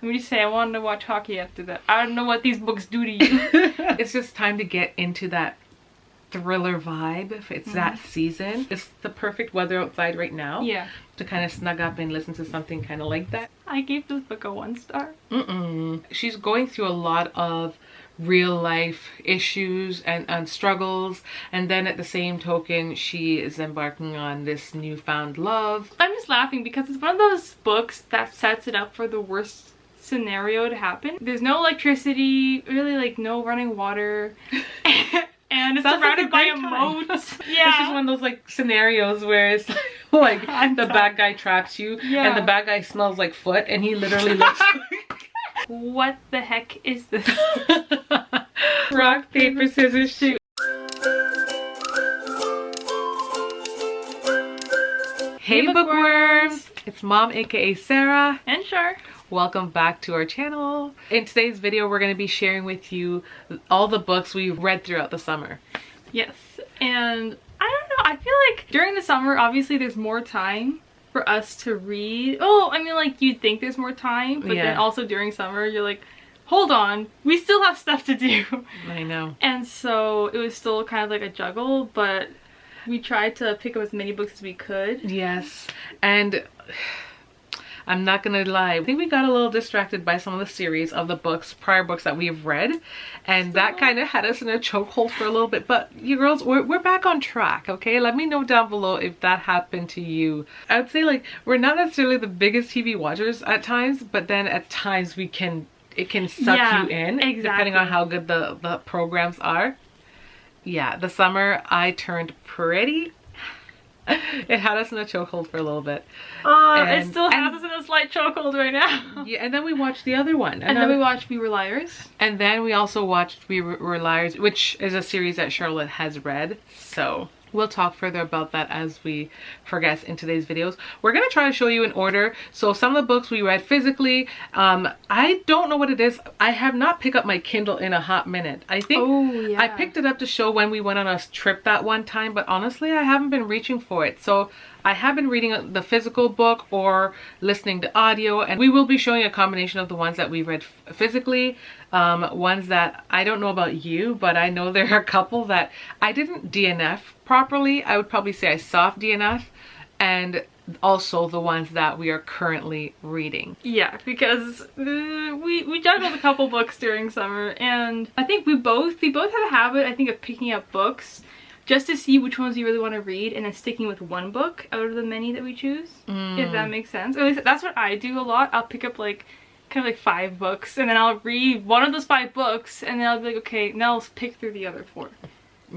Let me just say, I wanted to watch hockey after that. I don't know what these books do to you. It's just time to get into that thriller vibe. If it's that season, it's the perfect weather outside right now. Yeah. To kind of snug up and listen to something kind of like that. I gave this book a 1 star. She's going through a lot of real life issues and struggles, and then at the same token she is embarking on this newfound love. I'm just laughing because it's one of those books that sets it up for the worst scenario to happen. There's no electricity, really, like no running water. And it's surrounded by a moat. Yeah. It's just one of those like scenarios where it's like the bad guy traps you and the bad guy smells like foot and he literally looks like... What the heck is this? Rock, paper, scissors, shoot. Hey bookworms! It's Mom aka Sarah. And Char. Welcome back to our channel. In today's video we're going to be sharing with you all the books we read throughout the summer. Yes, and I don't know, I feel like during the summer obviously there's more time for us to read. Oh, I mean, like, you'd think there's more time, but then also during summer you're like, hold on, we still have stuff to do. I know. And so it was still kind of like a juggle, but we tried to pick up as many books as we could. Yes, and I'm not gonna lie, I think we got a little distracted by some of the series of the prior books that we've read, and that kind of had us in a chokehold for a little bit. But you girls, we're back on track, okay? Let me know down below if that happened to you. I would say, like, we're not necessarily the biggest TV watchers at times, but then at times it can suck you in, depending on how good the programs are. Yeah, the summer I turned pretty. It had us in a chokehold for a little bit. It still has us in a slight chokehold right now. Yeah, and then we watched the other one. And then we watched We Were Liars. And then we also watched We Were Liars, which is a series that Charlotte has read. So we'll talk further about that as we progress in today's videos. We're going to try to show you in order. So some of the books we read physically, I don't know what it is. I have not picked up my Kindle in a hot minute. I think I picked it up to show when we went on a trip that one time, but honestly I haven't been reaching for it. So I have been reading the physical book or listening to audio, and we will be showing a combination of the ones that we read physically, ones that I don't know about you, but I know there are a couple that I didn't DNF properly. I would probably say I soft DNF, and also the ones that we are currently reading. Yeah, because we juggled a couple books during summer, and I think we both have a habit, I think, of picking up books just to see which ones you really want to read and then sticking with one book out of the many that we choose, if that makes sense. Or at least that's what I do a lot. I'll pick up like kind of like 5 books, and then I'll read one of those 5 books, and then I'll be like, okay, now I'll pick through the other 4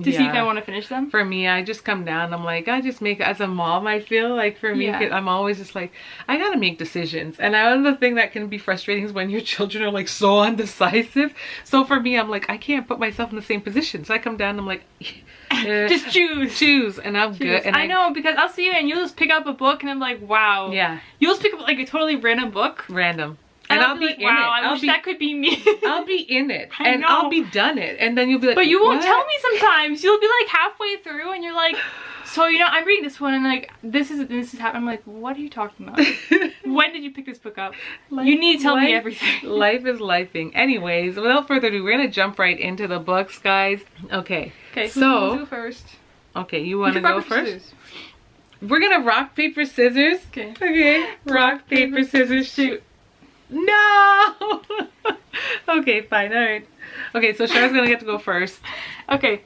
to see if I want to finish them. For me, I just come down, I'm like, I just make, as a mom, I feel like for me, I'm always just like, I gotta make decisions. And another thing that can be frustrating is when your children are like so undecisive. So for me, I'm like, I can't put myself in the same position. So I come down and I'm like, just choose, and I'm good. And I know, because I'll see you and you'll just pick up a book and I'm like, wow. Yeah. You'll just pick up like a totally random book. Random. And I'll be like, in wow, it. I wish that could be me. I'll be in it. And I'll be done it. And then you'll be like, but you won't tell me sometimes. You'll be like halfway through and you're like, so, you know, I'm reading this one and like, this is happening. I'm like, what are you talking about? When did you pick this book up? You need to tell me everything. Life is lifing. Anyways, without further ado, we're going to jump right into the books, guys. Okay. Okay, so who's go first? Okay, you want to go first? Scissors. We're going to rock, paper, scissors. Okay. Okay. Rock, paper, scissors, shoot. No! Okay, fine, alright. Okay, so Char's gonna get to go first. Okay.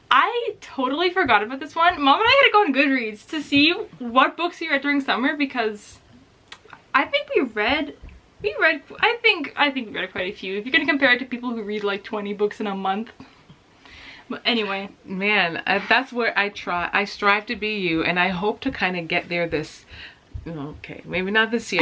I totally forgot about this one. Mom and I had to go on Goodreads to see what books we read during summer, because I think we read I think we read quite a few. If you're gonna compare it to people who read like 20 books in a month. But anyway. Man, that's where I strive to be you, and I hope to kind of get there this... Okay, maybe not this year.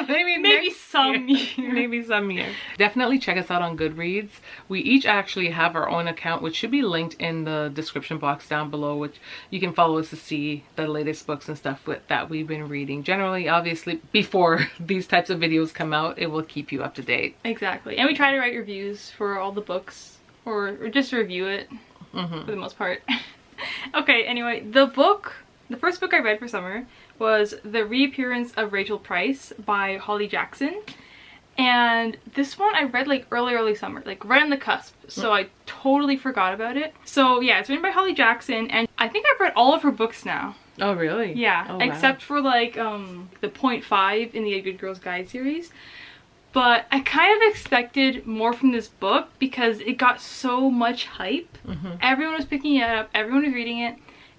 maybe some year. Maybe some year. Definitely check us out on Goodreads. We each actually have our own account, which should be linked in the description box down below, which you can follow us to see the latest books and stuff that we've been reading. Generally, obviously, before these types of videos come out, it will keep you up to date. Exactly. And we try to write reviews for all the books, or just review it for the most part. Okay, anyway, the first book I read for summer was The Reappearance of Rachel Price by Holly Jackson. And And this one I read like early summer, like right on the cusp. So I totally forgot about it. So yeah, it's written by Holly Jackson, and I think I've read all of her books now. Oh really? Yeah, oh, except for like the 0.5 in the A Good Girls Guide series. But I kind of expected more from this book because it got so much hype. Everyone was picking it up, everyone was reading it,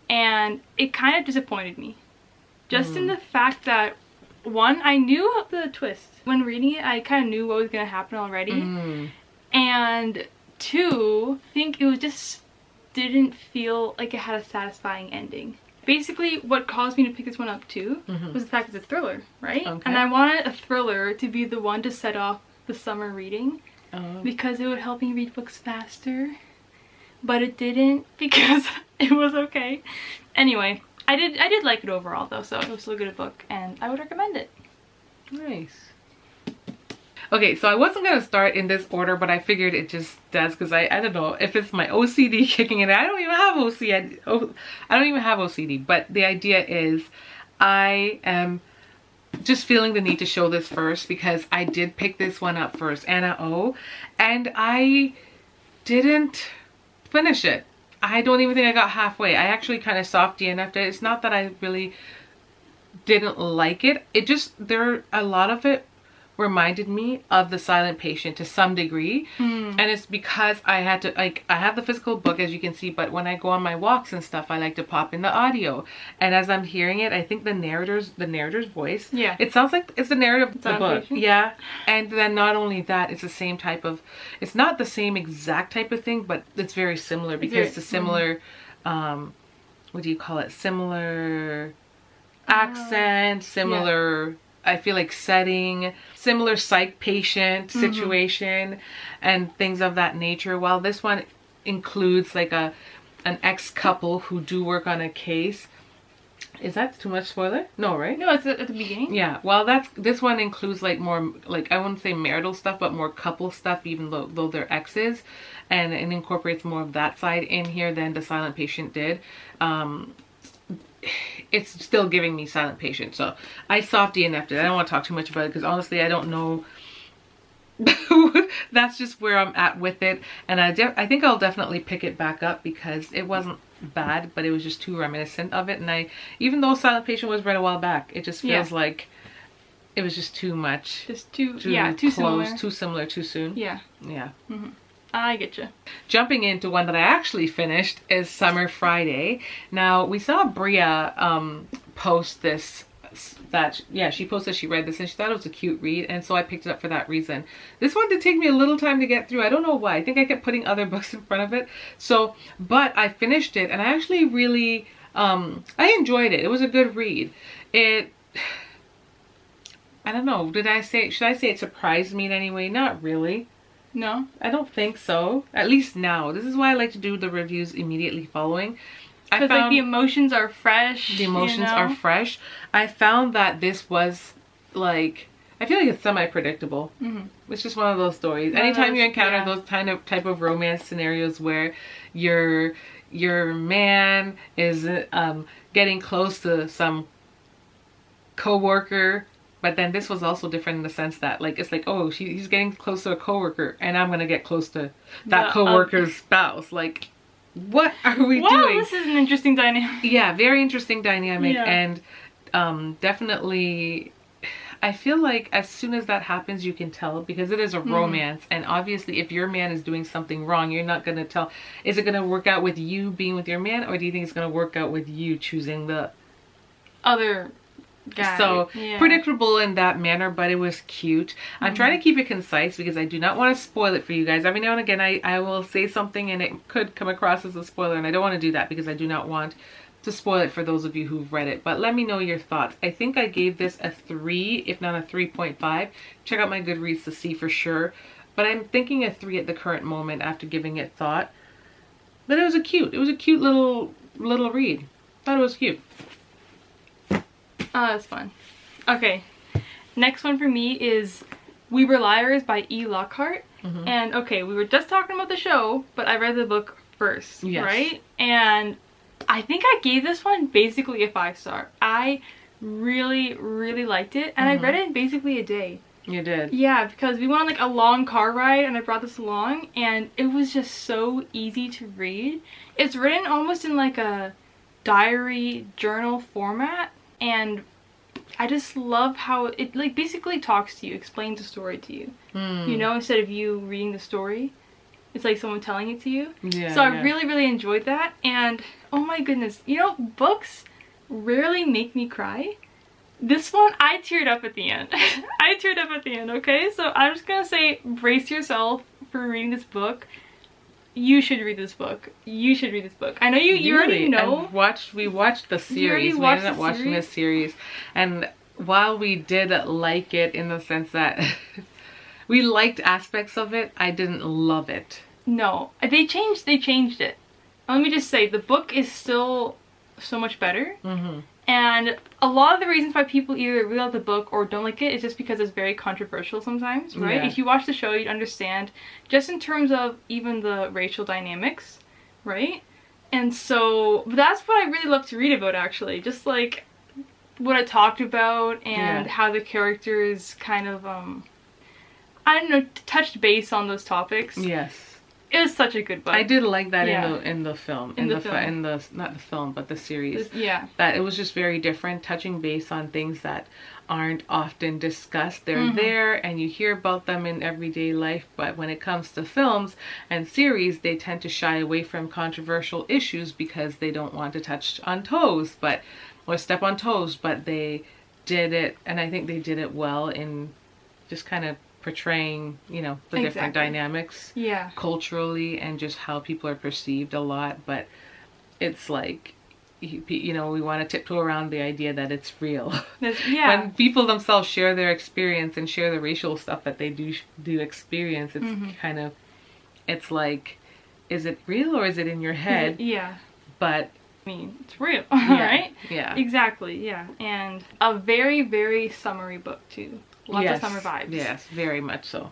and it kind of disappointed me. Just in the fact that, one, I knew the twist. When reading it, I kind of knew what was going to happen already. And two, I think it was just didn't feel like it had a satisfying ending. Basically, what caused me to pick this one up too was the fact it's a thriller, right? Okay. And I wanted a thriller to be the one to set off the summer reading because it would help me read books faster. But it didn't because it was okay. Anyway, I did like it overall though, so it was still a good book and I would recommend it. Nice. Okay, so I wasn't going to start in this order, but I figured it just does because I don't know if it's my OCD kicking in. I don't even have OCD. I don't even have OCD, but the idea is I am just feeling the need to show this first because I did pick this one up first, Anna O, and I didn't finish it. I don't even think I got halfway. I actually kind of soft DNF'd it. It's not that I really didn't like it. It just, a lot of it reminded me of The Silent Patient to some degree, and it's because I had to, like, I have the physical book as you can see, but when I go on my walks and stuff I like to pop in the audio, and as I'm hearing it I think the narrator's voice, yeah, it sounds like it's the narrative of the book. Yeah, and then not only that, it's the same type of, it's not the same exact type of thing, but it's very similar because it's a similar what do you call it, similar accent, similar I feel like setting, similar psych patient situation and things of that nature. While this one includes like an ex-couple who do work on a case. Is that too much spoiler? No, right? No, it's at the beginning. Yeah, well this one includes like more, like I wouldn't say marital stuff, but more couple stuff, even though they're exes, and it incorporates more of that side in here than The Silent Patient did. It's still giving me Silent Patient, so I soft DNF'd it. I don't want to talk too much about it because honestly I don't know. That's just where I'm at with it, and I think I'll definitely pick it back up because it wasn't bad, but it was just too reminiscent of it, and even though Silent Patient was read a while back, it just feels like it was just too much, just too close, too similar, too soon. Yeah. I get you. Jumping into one that I actually finished is Summer Friday. Now we saw Bria post this, she posted she read this and she thought it was a cute read, and so I picked it up for that reason. This one did take me a little time to get through. I don't know why. I think I kept putting other books in front of it. So, but I finished it and I actually really I enjoyed it. It was a good read. I don't know, should I say it surprised me in any way? Not really. No, I don't think so. At least now. This is why I like to do the reviews immediately following. Because like the emotions are fresh. The emotions are fresh. I found that this was like, I feel like it's semi-predictable. It's just one of those stories. Anytime you encounter those type of romance scenarios where your man is getting close to some co-worker. But then this was also different in the sense that, like, it's like, oh, he's getting close to a coworker, and I'm gonna get close to that coworker's spouse. Like, what are we doing? Wow, this is an interesting dynamic. Yeah, very interesting dynamic, and definitely, I feel like as soon as that happens, you can tell because it is a romance, and obviously, if your man is doing something wrong, you're not gonna tell. Is it gonna work out with you being with your man, or do you think it's gonna work out with you choosing the other guy? So predictable in that manner, but it was cute. I'm trying to keep it concise because I do not want to spoil it for you guys. Every now and again I will say something and it could come across as a spoiler, and I don't want to do that because I do not want to spoil it for those of you who've read it. But let me know your thoughts. I think I gave this a 3, if not a 3.5. Check out my Goodreads to see for sure, but I'm thinking a 3 at the current moment after giving it thought. But it was a cute little read. Thought it was cute. Oh, that's fun. Okay, next one for me is We Were Liars by E. Lockhart. And okay, we were just talking about the show, but I read the book first, right? And I think I gave this one basically a 5-star. I really liked it, and I read it in basically a day. You did. Yeah, because we went on like a long car ride and I brought this along and it was just so easy to read. It's written almost in like a diary journal format, and I just love how it like basically talks to you, explains the story to you. You know, instead of you reading the story, it's like someone telling it to you. Yeah. So I really, really enjoyed that. And oh my goodness, you know, books rarely make me cry. This one, I teared up at the end. I teared up at the end, okay? So I'm just gonna say, brace yourself for reading this book. You should read this book. You should read this book. I know you already know. We watched the series. We ended up watching the series. And while we did like it in the sense that we liked aspects of it, I didn't love it. No, they changed it. Let me just say, the book is still so much better. And a lot of the reasons why people either really love the book or don't like it is just because it's very controversial sometimes, right? Yeah. If you watch the show, you'd understand, just in terms of even the racial dynamics, right? And so that's what I really love to read about, actually. Just like what it talked about and how the characters kind of, I don't know, touched base on those topics. Yes. It was such a good book. I did like that in the film. Not the film, but the series. Yeah. That it was just very different, touching base on things that aren't often discussed. They're there and you hear about them in everyday life, but when it comes to films and series, they tend to shy away from controversial issues because they don't want to touch on toes, or step on toes, but they did it, and I think they did it well in just kind of portraying, you know, the different dynamics culturally and just how people are perceived a lot. But it's like, you know, we want to tiptoe around the idea that it's real. When people themselves share their experience and share the racial stuff that they do experience, it's kind of, it's like, is it real or is it in your head? But I mean, it's real, right? Yeah. Exactly, yeah. And a very, very summery book too. Lots of summer vibes. Yes, very much so.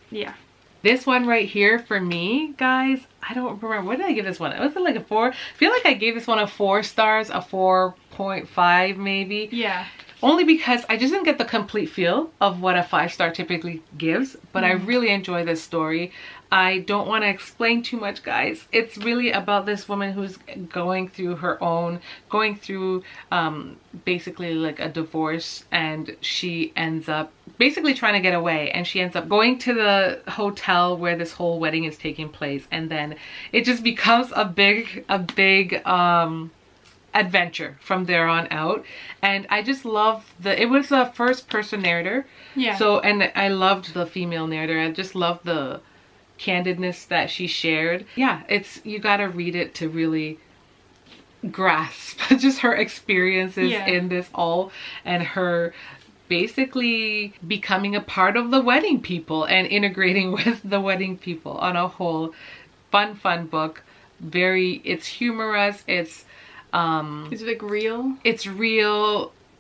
Yeah. This one right here for me, guys, I don't remember. What did I give this one? Was it like a 4? I feel like I gave this one a 4 stars, a 4.5 maybe. Yeah. Only because I just didn't get the complete feel of what a 5-star typically gives, but I really enjoy this story. I don't want to explain too much, guys. It's really about this woman who's going through basically like a divorce, and she ends up basically trying to get away, and she ends up going to the hotel where this whole wedding is taking place, and then it just becomes a big adventure from there on out. And I just love it was a first person narrator. Yeah. So, and I loved the female narrator. I just loved the candidness that she shared. Yeah, you gotta read it to really grasp just her experiences in this all, and her basically becoming a part of the wedding people and integrating with the wedding people on a whole. Fun book. It's humorous. It's like real. It's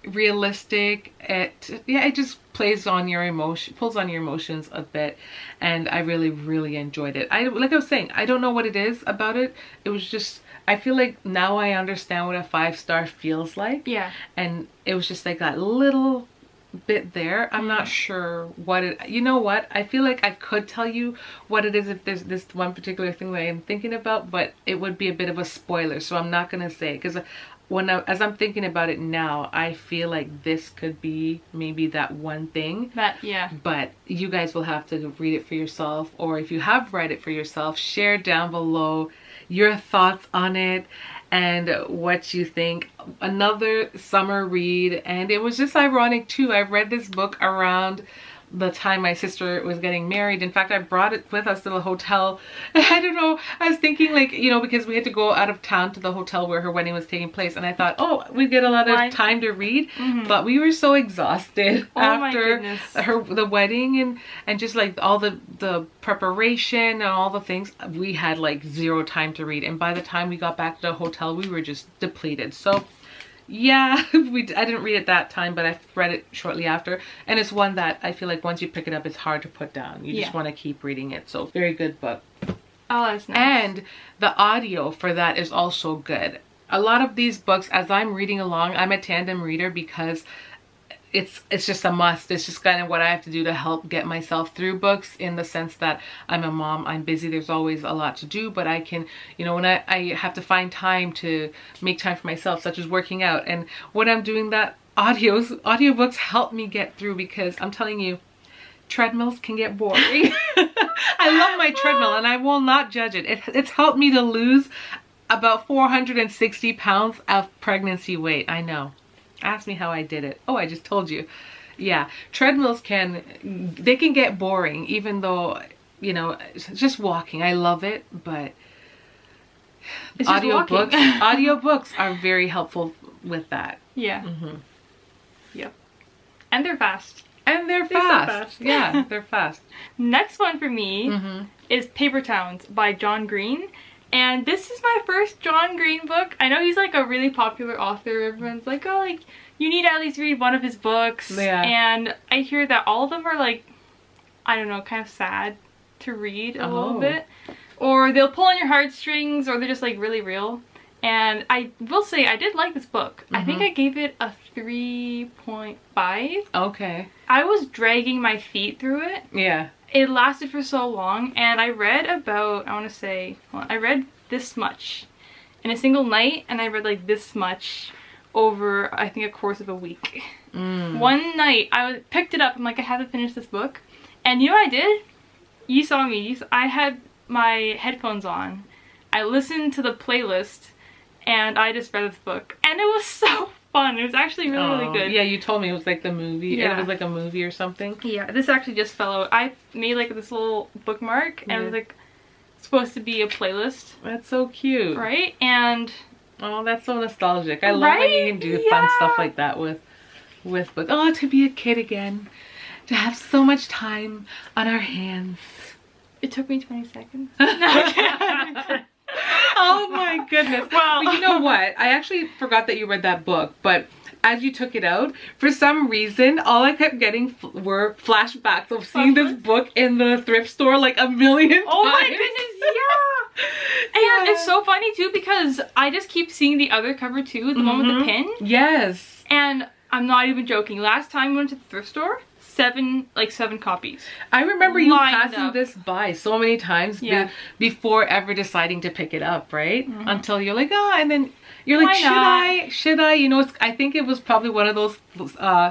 realistic. It just pulls on your emotions a bit, and I really enjoyed it. Like I was saying, I don't know what it is about it. It was just, I feel like now I understand what a 5-star feels like. Yeah. And it was just like that little bit there. I'm not sure what it, you know what, I feel like I could tell you what it is if there's this one particular thing that I am thinking about, but it would be a bit of a spoiler, so I'm not gonna say, because as I'm thinking about it now, I feel like this could be maybe that one thing. But you guys will have to read it for yourself, or if you have read it for yourself, share down below your thoughts on it and what you think. Another summer read, and it was just ironic too. I read this book around the time my sister was getting married. In fact, I brought it with us to the hotel. I don't know, I was thinking, like, you know, because we had to go out of town to the hotel where her wedding was taking place, and I thought, oh, we'd get a lot of time to read. But we were so exhausted after the wedding and just like all the preparation and all the things. We had like 0 time to read, and by the time we got back to the hotel, we were just depleted. So yeah, I didn't read it that time, but I read it shortly after, and it's one that I feel like once you pick it up, it's hard to put down. You just want to keep reading it. So very good book. Oh, that's nice. And the audio for that is also good. A lot of these books, as I'm reading along, I'm a tandem reader because it's just a must. It's just kind of what I have to do to help get myself through books, in the sense that I'm a mom, I'm busy, there's always a lot to do, but I can, you know, when I have to find time to make time for myself, such as working out. And when I'm doing that, audiobooks help me get through, because I'm telling you, treadmills can get boring. I love my treadmill and I will not judge it. It's helped me to lose about 460 pounds of pregnancy weight. I know. Ask me how I did it. Oh, I just told you. Yeah, treadmills can get boring, even though, you know, just walking. I love it, but audiobooks are very helpful with that. Yeah. Yep. And they're fast. And they're fast. Yeah, they're fast. Next one for me is Paper Towns by John Green. And this is my first John Green book. I know he's like a really popular author. Everyone's like, oh, like, you need to at least read one of his books. Yeah. And I hear that all of them are like, I don't know, kind of sad to read a little bit. Or they'll pull on your heartstrings, or they're just like really real. And I will say I did like this book. I think I gave it a 3.5. Okay. I was dragging my feet through it. Yeah. It lasted for so long, and I read about, I want to say, well, I read this much in a single night, and I read like this much over, I think, a course of a week. One night, picked it up, I'm like, I have to finish this book. And you know what I did? You saw me. I had my headphones on. I listened to the playlist, and I just read this book. And it was so fun. It was actually really good. Yeah, you told me it was like the movie. Yeah. And it was like a movie or something. Yeah, this actually just fell out. I made like this little bookmark, and it was like supposed to be a playlist. That's so cute. Right? And oh, that's so nostalgic. I love when you can do fun stuff like that with books. Oh, to be a kid again. To have so much time on our hands. It took me 20 seconds. Oh my goodness. Well, but you know what? I actually forgot that you read that book, but as you took it out, for some reason, all I kept getting were flashbacks of seeing this book in the thrift store like a million times. Oh my goodness, yeah! And it's so funny too, because I just keep seeing the other cover too, the one with the pin. Yes. And I'm not even joking. Last time we went to the thrift store, 7 copies. I remember you passing this by so many times before ever deciding to pick it up, right? Until you're like, oh, and then you're like, should I? You know, I think it was probably one of those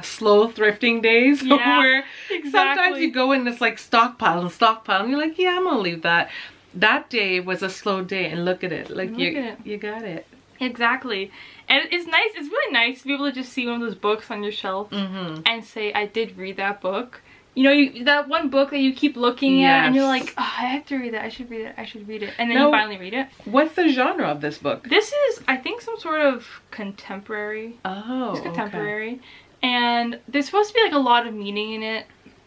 slow thrifting days where sometimes you go in this like stockpile, and you're like, yeah, I'm gonna leave that. That day was a slow day, and look at it. Like you got it. Exactly. And it's nice, it's really nice to be able to just see one of those books on your shelf and say, I did read that book. You know, that one book that you keep looking at and you're like, oh, I have to read that, I should read it. And then you finally read it. What's the genre of this book? This is, I think, some sort of contemporary. Oh, it's contemporary. Okay. And there's supposed to be like a lot of meaning in it.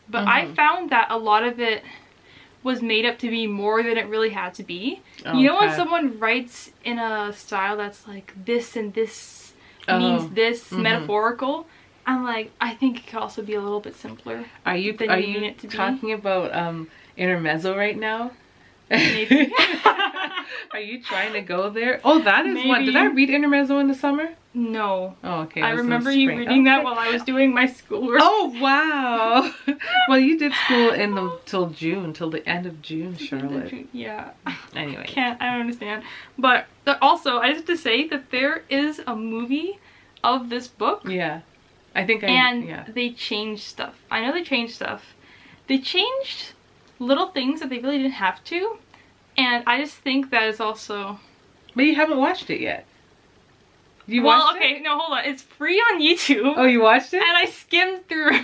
But I found that a lot of it was made up to be more than it really had to be. Okay. You know when someone writes in a style that's like this and this means this, metaphorical, I'm like, I think it could also be a little bit simpler. Are you talking about intermezzo right now? Maybe. Are you trying to go there? Oh, that is one. Did I read intermezzo in the summer? No. Oh, okay. I remember you reading that while I was doing my schoolwork. Oh, wow. Well, you did school till June, till the end of June, Charlotte. Yeah. Anyway. I don't understand. But also, I just have to say that there is a movie of this book. Yeah. They changed stuff. I know they changed stuff. They changed little things that they really didn't have to. And I just think that is also... But you haven't watched it yet. You watched it? Okay, no, hold on. It's free on YouTube. Oh, you watched it? And I skimmed through.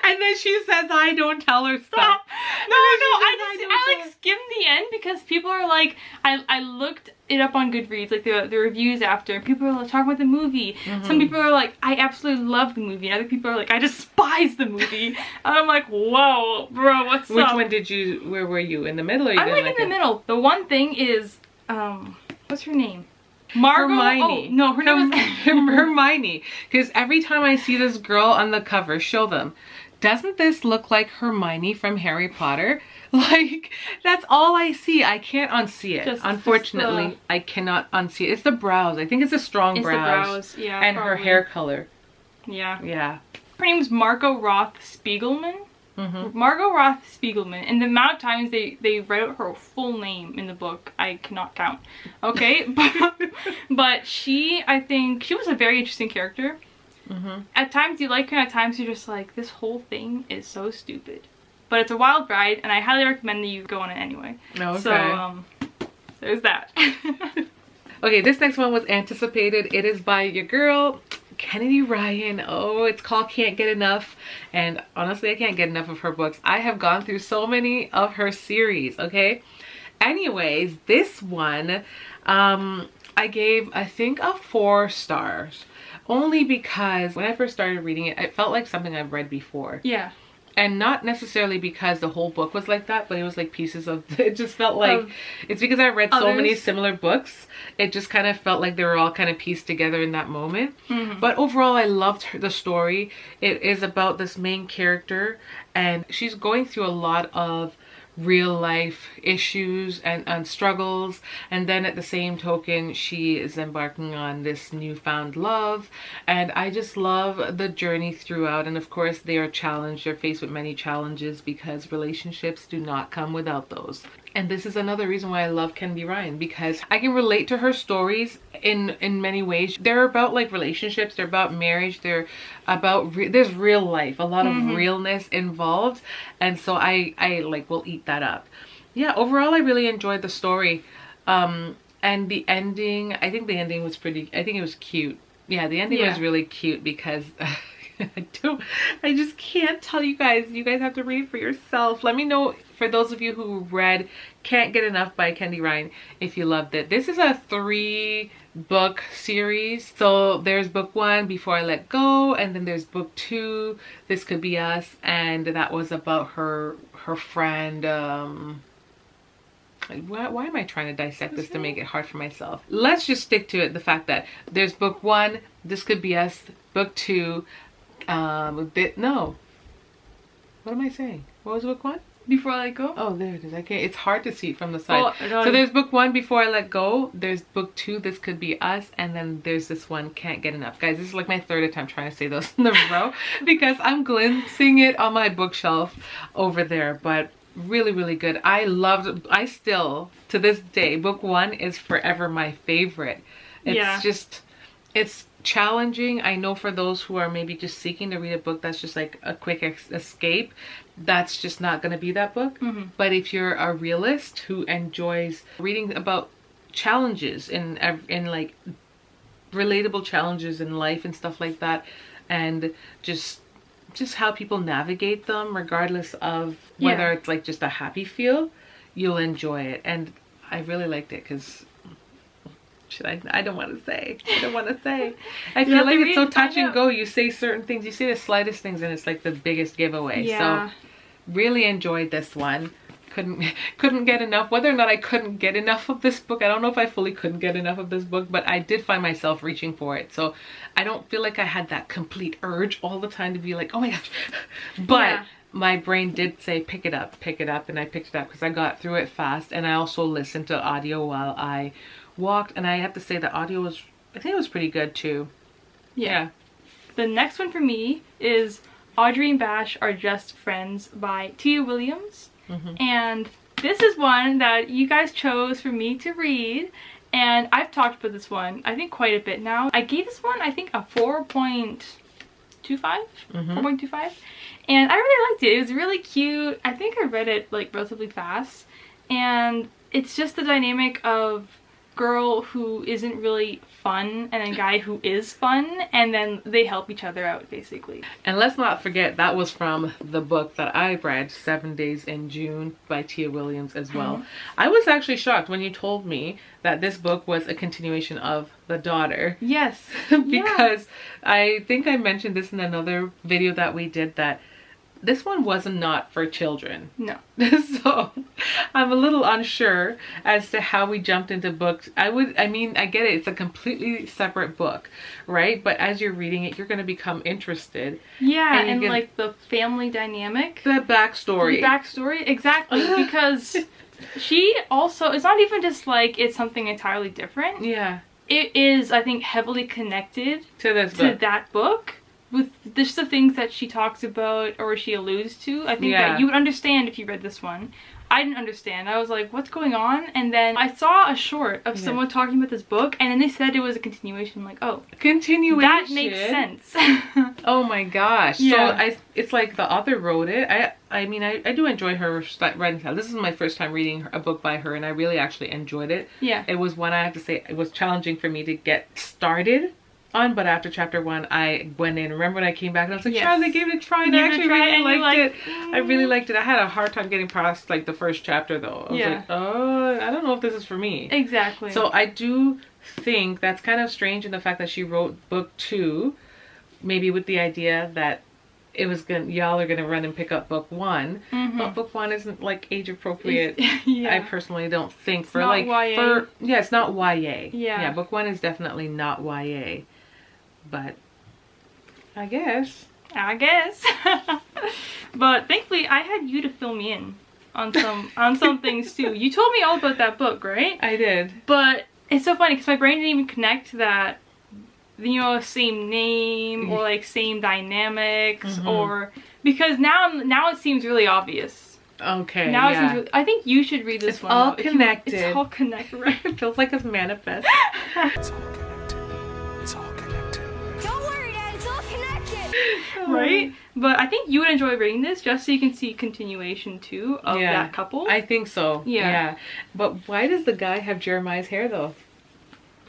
And then she says, I don't tell her stuff. No, I like skimmed the end because people are like, I looked it up on Goodreads, like the reviews after, and people are like, talking about the movie. Some people are like, I absolutely love the movie, and other people are like, I despise the movie. And I'm like, whoa, bro, what's up? Which one where were you? In the middle, or you didn't like in the middle. The one thing is, what's her name? Margot? Hermione. Oh, no, her name was Hermione. Because every time I see this girl on the cover, show them. Doesn't this look like Hermione from Harry Potter? Like, that's all I see. I can't unsee it. Unfortunately, I cannot unsee it. It's the brows. I think it's a strong brows. It's the brows, yeah. And probably her hair color. Yeah. Yeah. Her name's Margot Roth Spiegelman. Margot Roth Spiegelman. And the amount of times they write out her full name in the book, I cannot count. Okay? but she, I think, she was a very interesting character. At times you like her, and at times you're just like, this whole thing is so stupid. But it's a wild ride, and I highly recommend that you go on it anyway. Okay. So, there's that. Okay, this next one was anticipated. It is by your girl, Kennedy Ryan. Oh, it's called Can't Get Enough. And honestly, I can't get enough of her books. I have gone through so many of her series, okay? Anyways, this one, I gave, I think, a 4 stars. Only because when I first started reading it, it felt like something I've read before. Yeah. And not necessarily because the whole book was like that, but it was like pieces of, it just felt like, it's because I read so many similar books. It just kind of felt like they were all kind of pieced together in that moment. But overall, I loved the story. It is about this main character, and she's going through a lot of real life issues and struggles, and then at the same token she is embarking on this newfound love, and I just love the journey throughout. And of course they are challenged, they're faced with many challenges because relationships do not come without those. And this is another reason why I love Kennedy Ryan, because I can relate to her stories in many ways. They're about like relationships, they're about marriage, they're about there's real life, a lot of realness involved, and so I like will eat that up. Yeah, overall I really enjoyed the story, and the ending, I think the ending was pretty, I think it was cute. Yeah, the ending was really cute because I just can't tell you guys. You guys have to read it for yourself. Let me know, for those of you who read Can't Get Enough by Kennedy Ryan, if you loved it. This is a 3-book series. So there's book 1, Before I Let Go, and then there's book 2, This Could Be Us, and that was about her friend. Why am I trying to dissect this to make it hard for myself? Let's just stick to it. The fact that there's book 1, This Could Be Us, book 2, no. What am I saying? What was book 1? Before I Let Go? Oh, there it is. Okay, it's hard to see it from the side. So there's book 1, Before I Let Go. There's book 2, This Could Be Us. And then there's this one, Can't Get Enough. Guys, this is like my 3rd attempt trying to say those in a row because I'm glimpsing it on my bookshelf over there. But really, really good. I still, to this day, book 1 is forever my favorite. It's just, it's challenging. I know for those who are maybe just seeking to read a book that's just like a quick escape, that's just not going to be that book. But if you're a realist who enjoys reading about challenges in like relatable challenges in life and stuff like that, and just how people navigate them regardless of whether it's like just a happy feel, you'll enjoy it. And I really liked it because I don't want to say. I don't want to say. I feel like it's so touch and go. You say certain things, you say the slightest things, and it's like the biggest giveaway. So really enjoyed this one. Couldn't get enough. Whether or not I couldn't get enough of this book, I don't know if I fully couldn't get enough of this book, but I did find myself reaching for it. So I don't feel like I had that complete urge all the time to be like, oh my gosh. But my brain did say pick it up, and I picked it up because I got through it fast. And I also listened to audio while I walked, and I have to say the audio was, I think it was pretty good too. Yeah. The next one for me is Audrey and Bash Are Just Friends by Tia Williams. And this is one that you guys chose for me to read, and I've talked about this one I think quite a bit now. I gave this one I think a 4.25, 4.25, and I really liked it. It was really cute. I think I read it like relatively fast, and it's just the dynamic of girl who isn't really fun and a guy who is fun, and then they help each other out basically. And let's not forget that was from the book that I read, 7 Days in June by Tia Williams as well. I was actually shocked when you told me that this book was a continuation of The Daughter. Yes. Because I think I mentioned this in another video that we did, that this one was not for children. No. So I'm a little unsure as to how we jumped into books. I mean, I get it. It's a completely separate book, right? But as you're reading it, you're going to become interested. Yeah, and like the family dynamic. The backstory. The backstory, exactly. Because she also, it's not even just like it's something entirely different. Yeah. It is, I think, heavily connected to this book. To that book. with just the things that she talks about or she alludes to, I think that you would understand if you read this one. I didn't understand. I was like, what's going on? And then I saw a short of someone talking about this book, and then they said it was a continuation. I'm like, oh, continuation. That makes sense. Oh my gosh. Yeah. So it's like the author wrote it. I mean, I do enjoy her writing style. This is my first time reading a book by her, and I really actually enjoyed it. Yeah. It was one, I have to say, it was challenging for me to get started on, but after chapter 1 I went in. Remember when I came back and I was like, Charles, I gave it a try and I actually really liked it. I really liked it. I had a hard time getting past like the first chapter though. I was like, oh, I don't know if this is for me. Exactly. So I do think that's kind of strange in the fact that she wrote book 2 maybe with the idea that it was gonna, y'all are gonna run and pick up book 1, but book 1 isn't like age appropriate. I personally don't think for like YA. It's not YA. Yeah, book 1 is definitely not YA. But I guess. But thankfully I had you to fill me in on some things too. You told me all about that book, right? I did. But it's so funny because my brain didn't even connect that, you know, same name or like same dynamics or because now it seems really obvious. Okay. Now it seems really, I think you should read this one. All connected. It's all connected, right? It feels like it's manifest. It's all connected. It's all connected. Don't worry, Dad, it's all connected. Right? But I think you would enjoy reading this just so you can see continuation too of that couple. I think so. Yeah. But why does the guy have Jeremiah's hair though?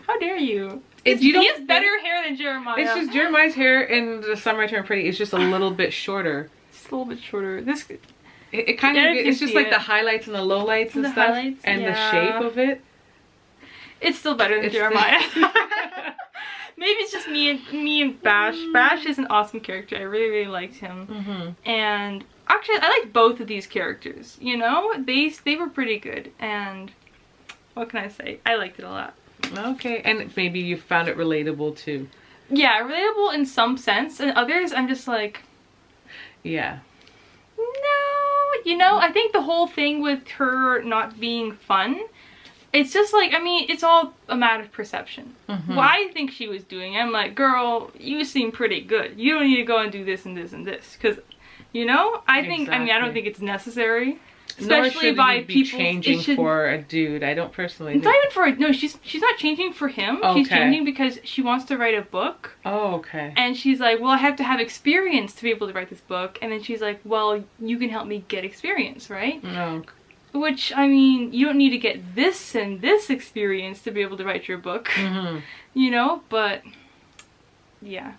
How dare you? He has better hair than Jeremiah. It's just Jeremiah's hair in The Summer I Turned Pretty. It's just a little bit shorter. Just a little bit shorter. It kind of, it's just like the highlights and the lowlights and stuff. And the shape of it. It's still better than Jeremiah. Maybe it's just me and Bash. Bash is an awesome character. I really, really liked him. And actually, I like both of these characters. You know, they were pretty good. And what can I say? I liked it a lot. Okay, and maybe you found it relatable too. Yeah, relatable in some sense, and others I'm just like, yeah. No, you know, I think the whole thing with her not being fun, it's just like, I mean, it's all a matter of perception. What I think she was doing, I'm like, girl, you seem pretty good. You don't need to go and do this and this and this, because, you know, I think, I mean, I don't think it's necessary. Especially by people changing for a dude. I don't personally. It's not even for no. She's not changing for him. Okay. She's changing because she wants to write a book. Oh, okay. And she's like, well, I have to have experience to be able to write this book. And then she's like, well, you can help me get experience, right? No. Which, I mean, you don't need to get this and this experience to be able to write your book. You know, but yeah.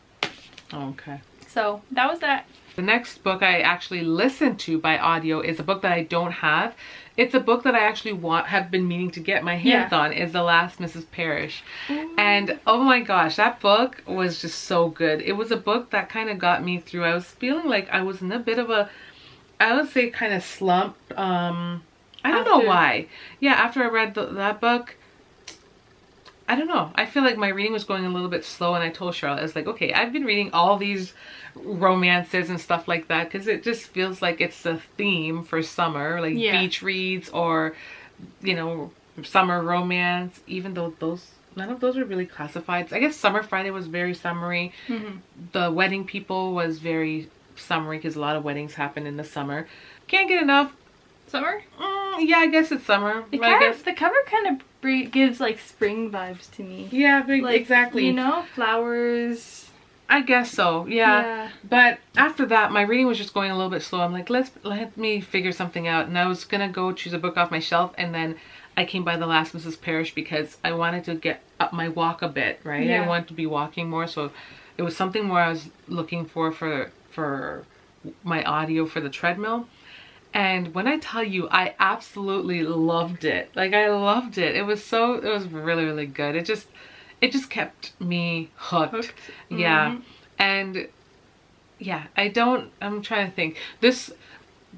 Okay. So that was that. The next book I actually listened to by audio is a book that I don't have. It's a book that I actually have been meaning to get my hands on. Is The Last Mrs. Parrish. And oh my gosh, that book was just so good. It was a book that kind of got me through. I was feeling like I was in a bit of a, I would say kind of slump. I don't know why. Yeah, after I read that book, I don't know. I feel like my reading was going a little bit slow, and I told Charlotte, I was like, okay, I've been reading all these romances and stuff like that because it just feels like it's a theme for summer, like beach reads or, you know, summer romance, even though none of those were really classified. I guess Summer Friday was very summery. The Wedding People was very summery because a lot of weddings happen in the summer. Can't get enough. Summer? Yeah, I guess it's summer. The cover kind of gives like spring vibes to me. Yeah, like, exactly. You know, flowers. I guess so, yeah. But after that, my reading was just going a little bit slow. I'm like, let me figure something out. And I was gonna go choose a book off my shelf, and then I came by The Last Mrs. Parrish because I wanted to get up my walk a bit, right? I wanted to be walking more, so it was something where I was looking for my audio for the treadmill. And when I tell you, I absolutely loved it. Like, I loved it. It was really, really good. It just kept me hooked. Yeah. And yeah, I'm trying to think. This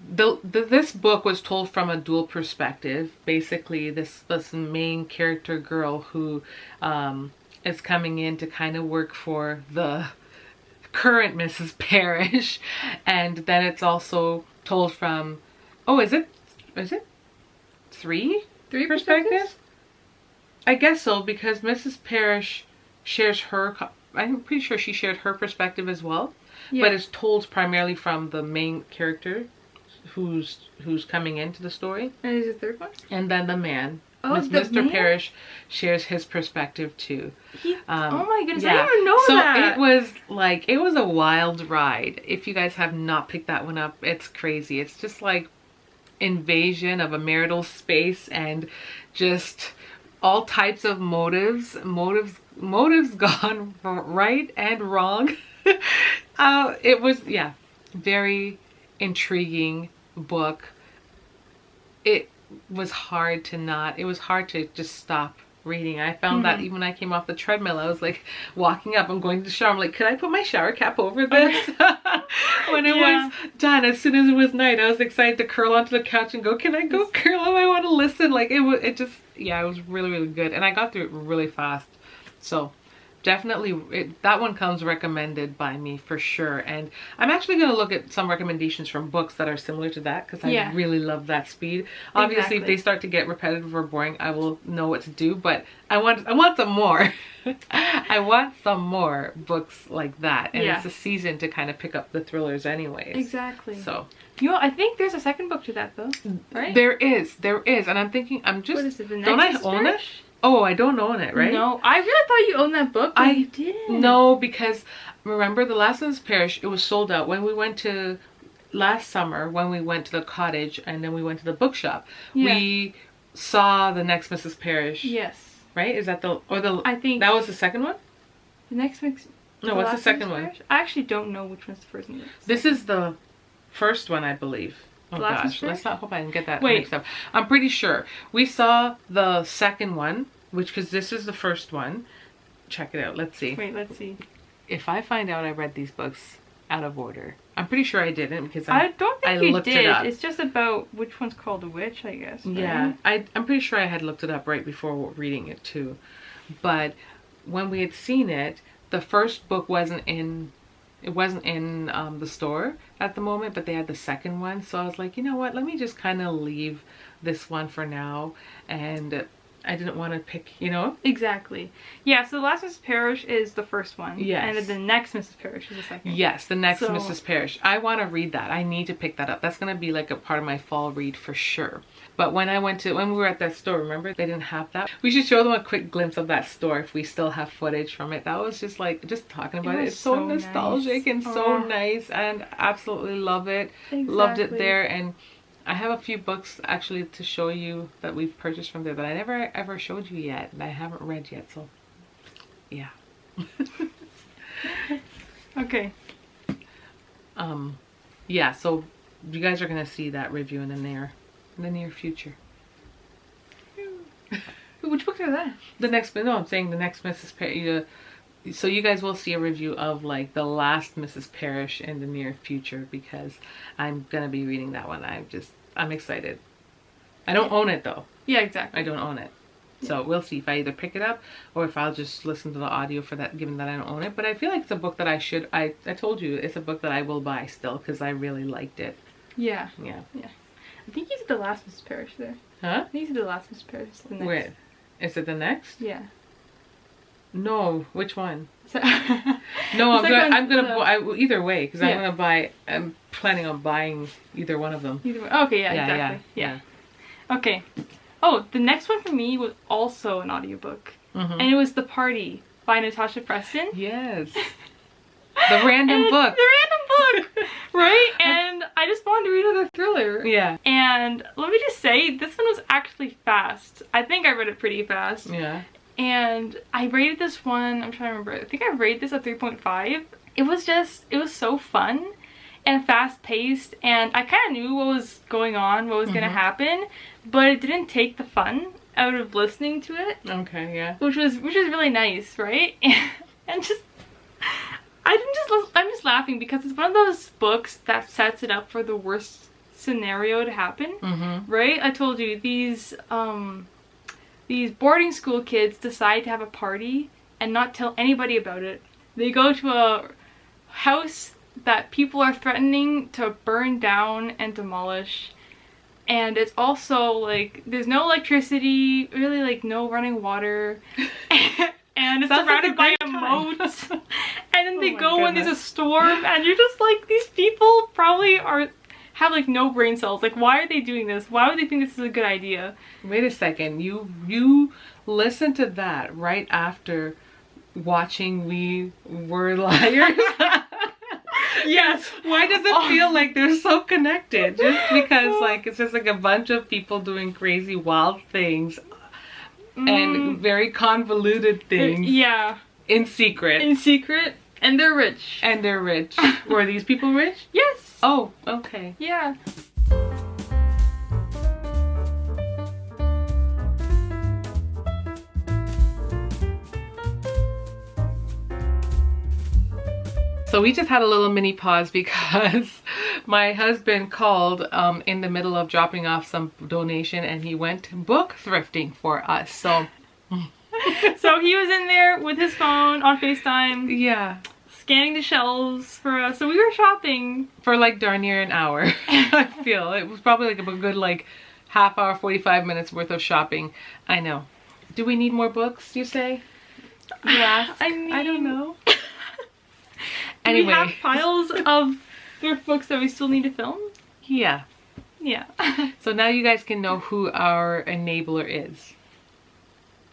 book was told from a dual perspective. Basically, this main character girl who is coming in to kind of work for the current Mrs. Parrish, and then it's also told from, is it three perspectives? I guess so, because Mrs. Parrish shares her I'm pretty sure she shared her perspective as well. Yeah. But it's told primarily from the main character who's coming into the story. And is the third one? And then the man. Oh, the Mr. man? Parrish shares his perspective too. Oh my goodness, yeah. I didn't even know so that. it was a wild ride. If you guys have not picked that one up, it's crazy. It's just like invasion of a marital space and just all types of motives gone right and wrong. It was, yeah, very intriguing book. It was hard to just stop reading. I found that even when I came off the treadmill, I was like walking up, I'm going to the shower, I'm like, could I put my shower cap over this? When it was done, as soon as it was night, I was excited to curl onto the couch and go, can I go curl up? I want to listen. Like it was really, really good. And I got through it really fast. So definitely that one comes recommended by me for sure. And I'm actually going to look at some recommendations from books that are similar to that, because I really love that speed. Obviously if they start to get repetitive or boring, I will know what to do, but I want some more. I want some more books like that, and it's a season to kind of pick up the thrillers anyways. Exactly. So I think there's a second book to that though, right? There is, and I'm thinking, what is it, don't I own it? Oh, I don't own it, right? No, I really thought you owned that book, but you didn't. No, because remember the last Mrs. Parrish, it was sold out when we went to last summer, when we went to the cottage and then we went to the bookshop. We saw the next Mrs. Parrish. Yes. Right? Is that I think that was the second one? The next mix. No, what's the second one? I actually don't know which one's the first one. This is the first one, I believe. Oh gosh, let's not hope I didn't get that mixed up. I'm pretty sure. We saw the second one, because this is the first one. Check it out. Let's see. Wait, let's see. If I find out I read these books out of order. I'm pretty sure I didn't, because I don't think you did. It up. It's just about which one's called a witch, I guess. Right? Yeah, I'm pretty sure I had looked it up right before reading it too. But when we had seen it, the first book wasn't in the store at the moment, but they had the second one. So I was like, you know what? Let me just kind of leave this one for now. And I didn't want to pick, Exactly. Yeah, so the last Mrs. Parrish is the first one. Yes. And then the next Mrs. Parrish is the second. Yes, the next Mrs. Parrish. I want to read that. I need to pick that up. That's going to be like a part of my fall read for sure. But when we were at that store, remember, they didn't have that. We should show them a quick glimpse of that store if we still have footage from it. That was just talking about it. It's so nostalgic and so nice, and absolutely love it. Exactly. Loved it there. And I have a few books actually to show you that we've purchased from there that I never ever showed you yet, and I haven't read yet, so yeah. Okay. Yeah, so you guys are gonna see that review in the near future. Which books are that? I'm saying the next Mrs. Parrish. So you guys will see a review of like the last Mrs. Parrish in the near future, because I'm gonna be reading that one. I'm excited. I don't own it though. Yeah, exactly. I don't own it. So we'll see if I either pick it up or if I'll just listen to the audio for that, given that I don't own it. But I feel like it's a book that I told you, it's a book that I will buy still, because I really liked it. Yeah. Yeah. Yeah. I think you said the last Mrs. Parrish there. Huh? I think you said the last Mrs. Parrish. The next. Wait. Is it the next? Yeah. No, which one? So no, I'm gonna either way, because I'm planning on buying either one of them. Either way. Okay, yeah, exactly. Yeah. Okay. Oh, the next one for me was also an audiobook. And it was The Party by Natasha Preston. Yes. The random book. The random book! Right? And I just wanted to read another thriller. Yeah. And let me just say, this one was actually fast. I think I read it pretty fast. Yeah. And I rated this one, I'm trying to remember, I think I rated this a 3.5. It was so fun and fast paced, and I kind of knew what was going on, what was going to happen, but it didn't take the fun out of listening to it. Okay, yeah. Which was really nice, right? And just, I'm just laughing because it's one of those books that sets it up for the worst scenario to happen, right? I told you, these boarding school kids decide to have a party and not tell anybody about it. They go to a house that people are threatening to burn down and demolish. And it's also like, there's no electricity, really like no running water. and it's Sounds like surrounded a by great a time. moat. And then they my go when there's a goodness. storm, and you're just like, these people probably have like no brain cells. Like, why are they doing this? Why would they think this is a good idea? Wait a second. You listen to that right after watching We Were Liars. Yes. Why does it feel like they're so connected? Just because like it's just like a bunch of people doing crazy wild things and very convoluted things Yeah. in secret. In secret, and they're rich. And they're rich. Were these people rich? Yes. Oh, okay. Yeah. So we just had a little mini pause because my husband called in the middle of dropping off some donation, and he went book thrifting for us. So So he was in there with his phone on FaceTime, yeah, scanning the shelves for us. So we were shopping. for like darn near an hour. I feel it was probably like a good like half hour, 45 minutes worth of shopping. I know. Do we need more books, you say? You ask? I mean, I don't know. We Anyway, have piles of thrift books that we still need to film. yeah. Yeah. So now you guys can know who our enabler is.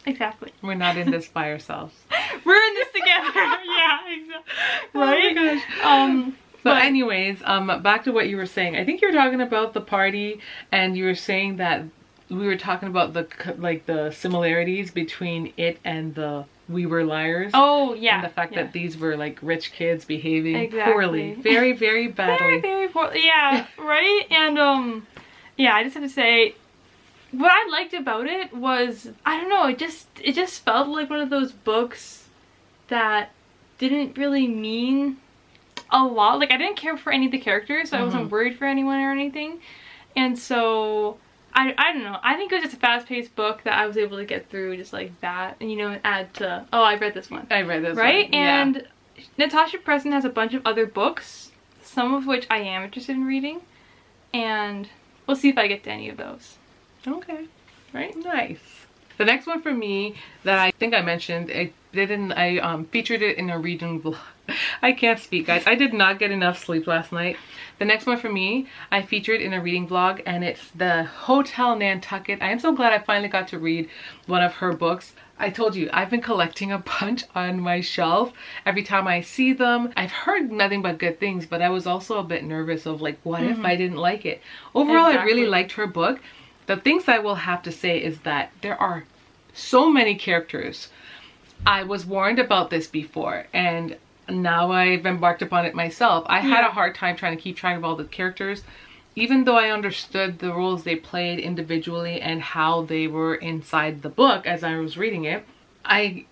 Exactly. We're not in this by ourselves. We're in this together. Yeah, exactly. Right? Oh my gosh. But But anyways, back to what you were saying. I think you were talking about the party, and you were saying that we were talking about the similarities between it and the We Were Liars. oh yeah. And the fact yeah. that these were like rich kids behaving Exactly. poorly. Very, very badly. Very, very poorly. Yeah, right? And yeah, I just have to say, what I liked about it was, I don't know, it just felt like one of those books that didn't really mean a lot. Like, I didn't care for any of the characters, so I wasn't worried for anyone or anything. And so I don't know. I think it was just a fast-paced book that I was able to get through just like that, and and add to, oh, I read this one. I read this Right? one. Yeah. And Natasha Preston has a bunch of other books, some of which I am interested in reading, and we'll see if I get to any of those. Okay. Right? Nice. The next one for me that I think I mentioned, I featured it in a reading vlog. I can't speak, guys. I did not get enough sleep last night. The next one for me, I featured in a reading vlog, and it's the Hotel Nantucket. I am so glad I finally got to read one of her books. I told you, I've been collecting a bunch on my shelf. Every time I see them, I've heard nothing but good things, but I was also a bit nervous of like, what if I didn't like it? Overall, I really Exactly. liked her book. The things I will have to say is that there are so many characters. I was warned about this before, and now I've embarked upon it myself. I had a hard time trying to keep track of all the characters, even though I understood the roles they played individually and how they were inside the book as I was reading it. I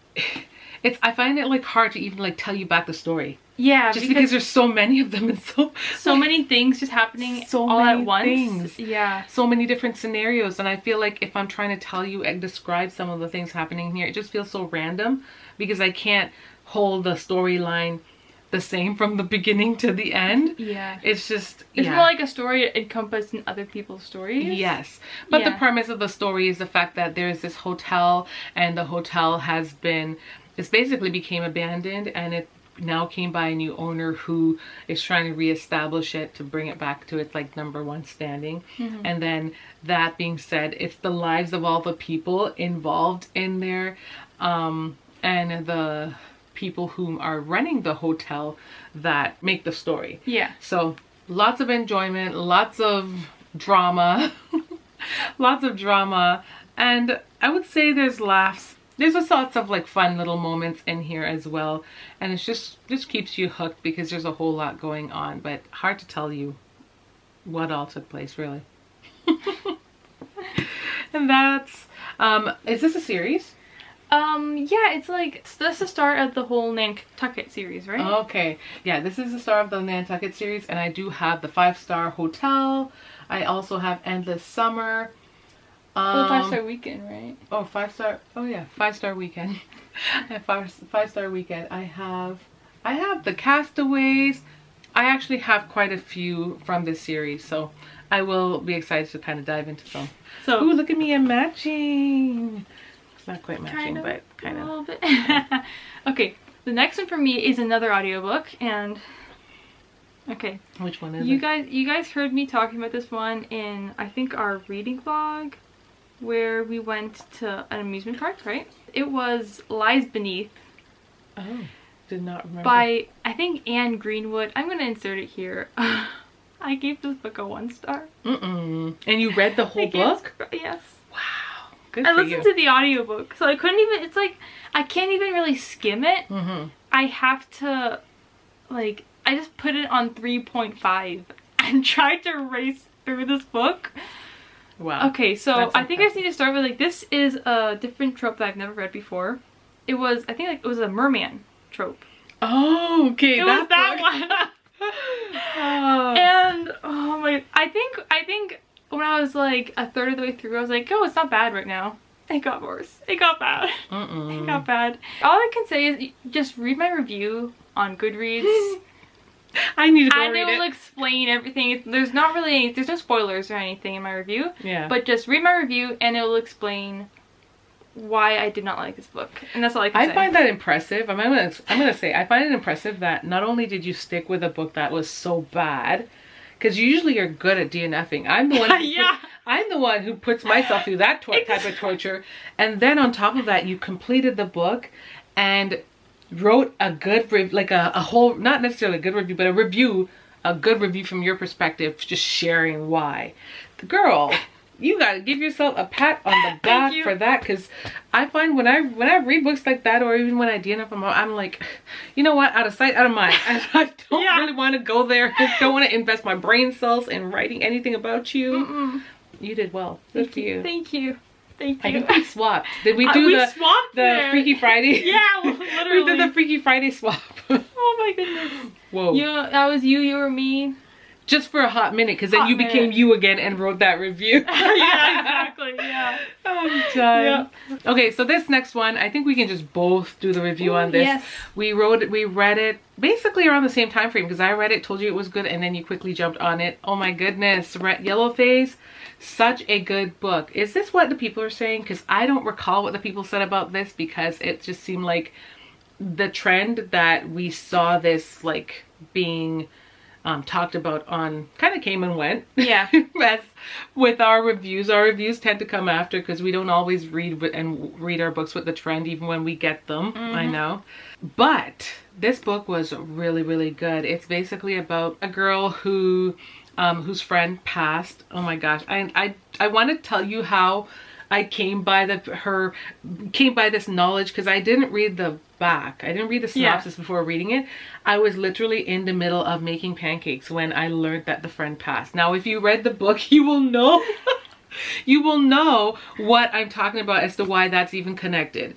find it like hard to even like tell you back the story. Yeah, Just because there's so many of them and so many things just happening So all many at once. things. Yeah. so many different scenarios, and I feel like if I'm trying to tell you and describe some of the things happening here, it just feels so random because I can't hold the storyline the same from the beginning to the end. Yeah. It's just It's more like a story encompassed in other people's stories. Yes, but the Yeah. premise of the story is the fact that there's this hotel, and the hotel it's basically became abandoned, and it now came by a new owner who is trying to reestablish it to bring it back to its like #1 standing. And then that being said, it's the lives of all the people involved in there, and the people who are running the hotel that make the story. Yeah. So lots of enjoyment, lots of drama, lots of drama, and I would say there's laughs. There's also lots of like fun little moments in here as well, and it's just keeps you hooked because there's a whole lot going on, but hard to tell you what all took place really. And that's is this a series? Yeah, that's the start of the whole Nantucket series, right? Okay, yeah, this is the start of the Nantucket series, and I do have the 5-star hotel. I also have Endless Summer. Well, 5-star weekend, right? Oh, 5-star. Oh yeah, 5-star weekend. I have 5-star weekend. I have the Castaways. I actually have quite a few from this series, so I will be excited to kind of dive into them. So, Ooh, look at me, I'm matching. It's not quite matching, but kind a of. little bit. Okay, the next one for me is another audiobook, and okay. Which one is you it? You guys heard me talking about this one in, I think, our reading vlog, where we went to an amusement park, right? It was Lies Beneath. Oh, did not remember. By, I think, Anne Greenwood. I'm gonna insert it here. I gave this book a 1 star. And you read the whole book? Yes. Wow. Good I for listened you. to the audiobook, so I couldn't even, it's like, I can't even really skim it. I have to, like, I just put it on 3.5 and tried to race through this book. Wow. Okay, so I think I just need to start with, like, this is a different trope that I've never read before. It was, I think, like, it was a merman trope. Oh, okay. It was that one. And, oh my, I think when I was, like, a third of the way through, I was like, oh, it's not bad right now. It got worse. It got bad. It got bad. All I can say is just read my review on Goodreads. I need to go and read it will explain everything. There's not really, there's no spoilers or anything in my review. Yeah. But just read my review and it will explain why I did not like this book. And that's all I can say. I find that impressive. I'm gonna say I find it impressive that not only did you stick with a book that was so bad, because usually you're good at DNFing. I'm the one. I'm the one who puts myself through that type of torture, and then on top of that, you completed the book and wrote a good like a whole, not necessarily a good review, but a good review from your perspective, just sharing why. The girl. You gotta give yourself a pat on the back for that, because I find when I read books like that, or even when I DNF them, I'm like, you know what, out of sight, out of mind. I don't really want to go there. I don't want to invest my brain cells in writing anything about you. You did well. Good for you. Thank you. Thank you. I think we swapped. Did we do the Freaky Friday? Yeah, literally. We did the Freaky Friday swap. Oh my goodness. Whoa. That was you, you were me. Just for a hot minute, because then you became you again and wrote that review. Yeah, exactly. Yeah. I'm done. Yeah. Okay, so this next one, I think we can just both do the review on this. Yes. We read it basically around the same time frame, because I read it, told you it was good, and then you quickly jumped on it. Oh my goodness, Yellowface, such a good book. Is this what the people are saying? Because I don't recall what the people said about this, because it just seemed like the trend that we saw this like being talked about on kind of came and went. Yeah. As with our reviews tend to come after, because we don't always read our books with the trend even when we get them. I know, but this book was really, really good. It's basically about a girl who whose friend passed. Oh my gosh, I want to tell you how I came by this knowledge, because I didn't read the back. I didn't read the synopsis before reading it. I was literally in the middle of making pancakes when I learned that the friend passed. Now, if you read the book, you will know you will know what I'm talking about as to why that's even connected.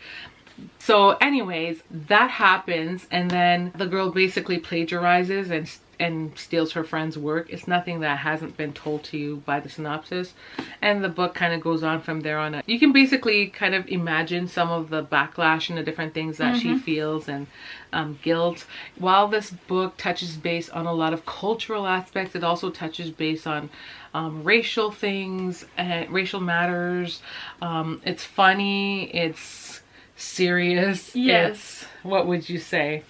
So anyways, that happens, and then the girl basically plagiarizes and steals her friend's work. It's nothing that hasn't been told to you by the synopsis, and the book kind of goes on from there on. You can basically kind of imagine some of the backlash and the different things that she feels, and guilt. While this book touches base on a lot of cultural aspects, it also touches base on racial things and racial matters. It's funny, it's serious. Yes. What would you say?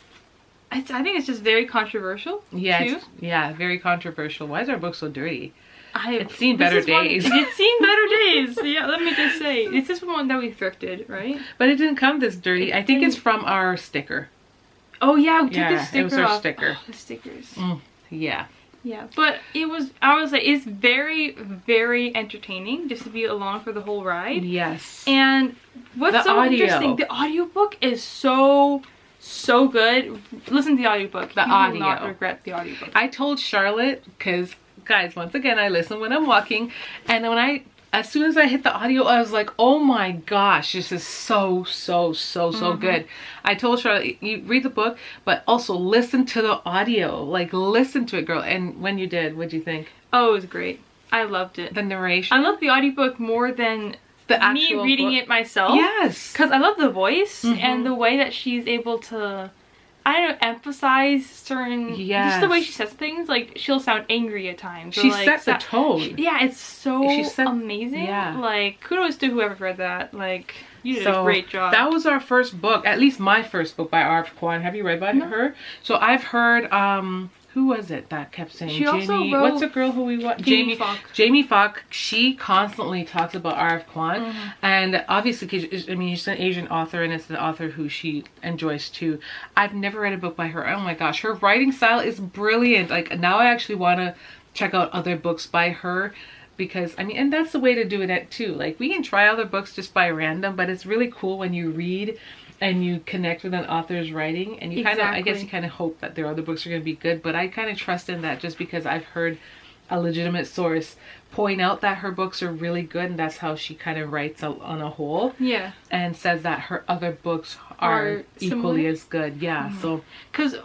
I think it's just very controversial. Yeah, very controversial. Why is our book so dirty? It's seen better days. It's seen better days. Yeah, let me just say. It's this one that we thrifted, right? But it didn't come this dirty. I think it's from our sticker. Oh yeah, we took the sticker it was our off. sticker. Oh, the stickers. Yeah. Yeah, but I would say it's very, very entertaining just to be along for the whole ride. Yes. And what's so interesting, the audiobook is so good. Listen to the audiobook. You will not regret the audiobook. I told Charlotte, because guys, once again, I listen when I'm walking, and as soon as I hit the audio, I was like, oh my gosh, this is so good. I told Charlotte, you read the book, but also listen to the audio. Like, listen to it, girl. And when you did, what'd you think? Oh, it was great. I loved it. The narration? I love the audiobook more than the actual me reading book. It myself. Yes. Because I love the voice and the way that she's able to I don't know, emphasize certain, just the way she says things. Like, she'll sound angry at times. She like, set the tone. Yeah, it's so amazing. Yeah. Like, kudos to whoever read that. Like, you did a great job. That was our first book, at least my first book by Audrey Kwan. Have you read by her? So I've heard, who was it that kept saying? She also wrote, what's the girl who we watch? Jamie Foxx. Jamie Foxx. She constantly talks about Audrey Kwan, and obviously, I mean, she's an Asian author, and it's an author who she enjoys too. I've never read a book by her. Oh my gosh, her writing style is brilliant. Like, now I actually want to check out other books by her. Because, I mean, and that's the way to do it too. Like, we can try other books just by random, but it's really cool when you read and you connect with an author's writing, and you kind of, I guess you kind of hope that their other books are going to be good, but I kind of trust in that just because I've heard a legitimate source point out that her books are really good, and that's how she kind of writes on a whole. Yeah. And says that her other books are equally as good. Yeah, so. Because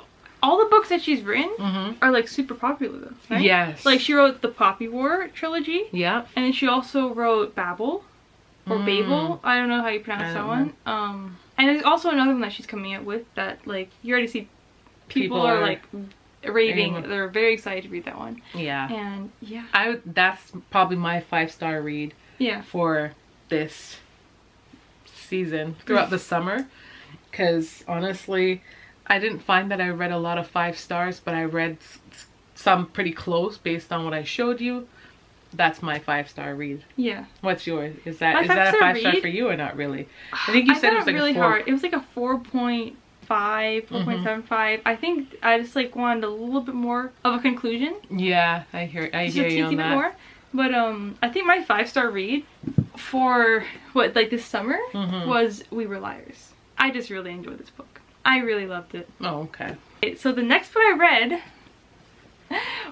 all the books that she's written are like super popular though, right? Yes. Like, she wrote the Poppy War trilogy. Yeah. And then she also wrote Babel. Or Babel. I don't know how you pronounce that one. And there's also another one that she's coming out with that, like, you already see people are like raving. They're very excited to read that one. Yeah. And yeah. That's probably my 5-star read. Yeah. For this season throughout the summer. Because honestly, I didn't find that I read a lot of 5 stars, but I read some pretty close based on what I showed you. That's my 5-star read. Yeah. What's yours? Is that a 5-star for you or not really? I think you said it was like really a 4. hard. It was like a 4.5, 4.75. I think I just like wanted a little bit more of a conclusion. Yeah, I hear you on that. Bit more. But I think my 5-star read for this summer was We Were Liars. I just really enjoyed this book. I really loved it. Oh, okay. So the next book I read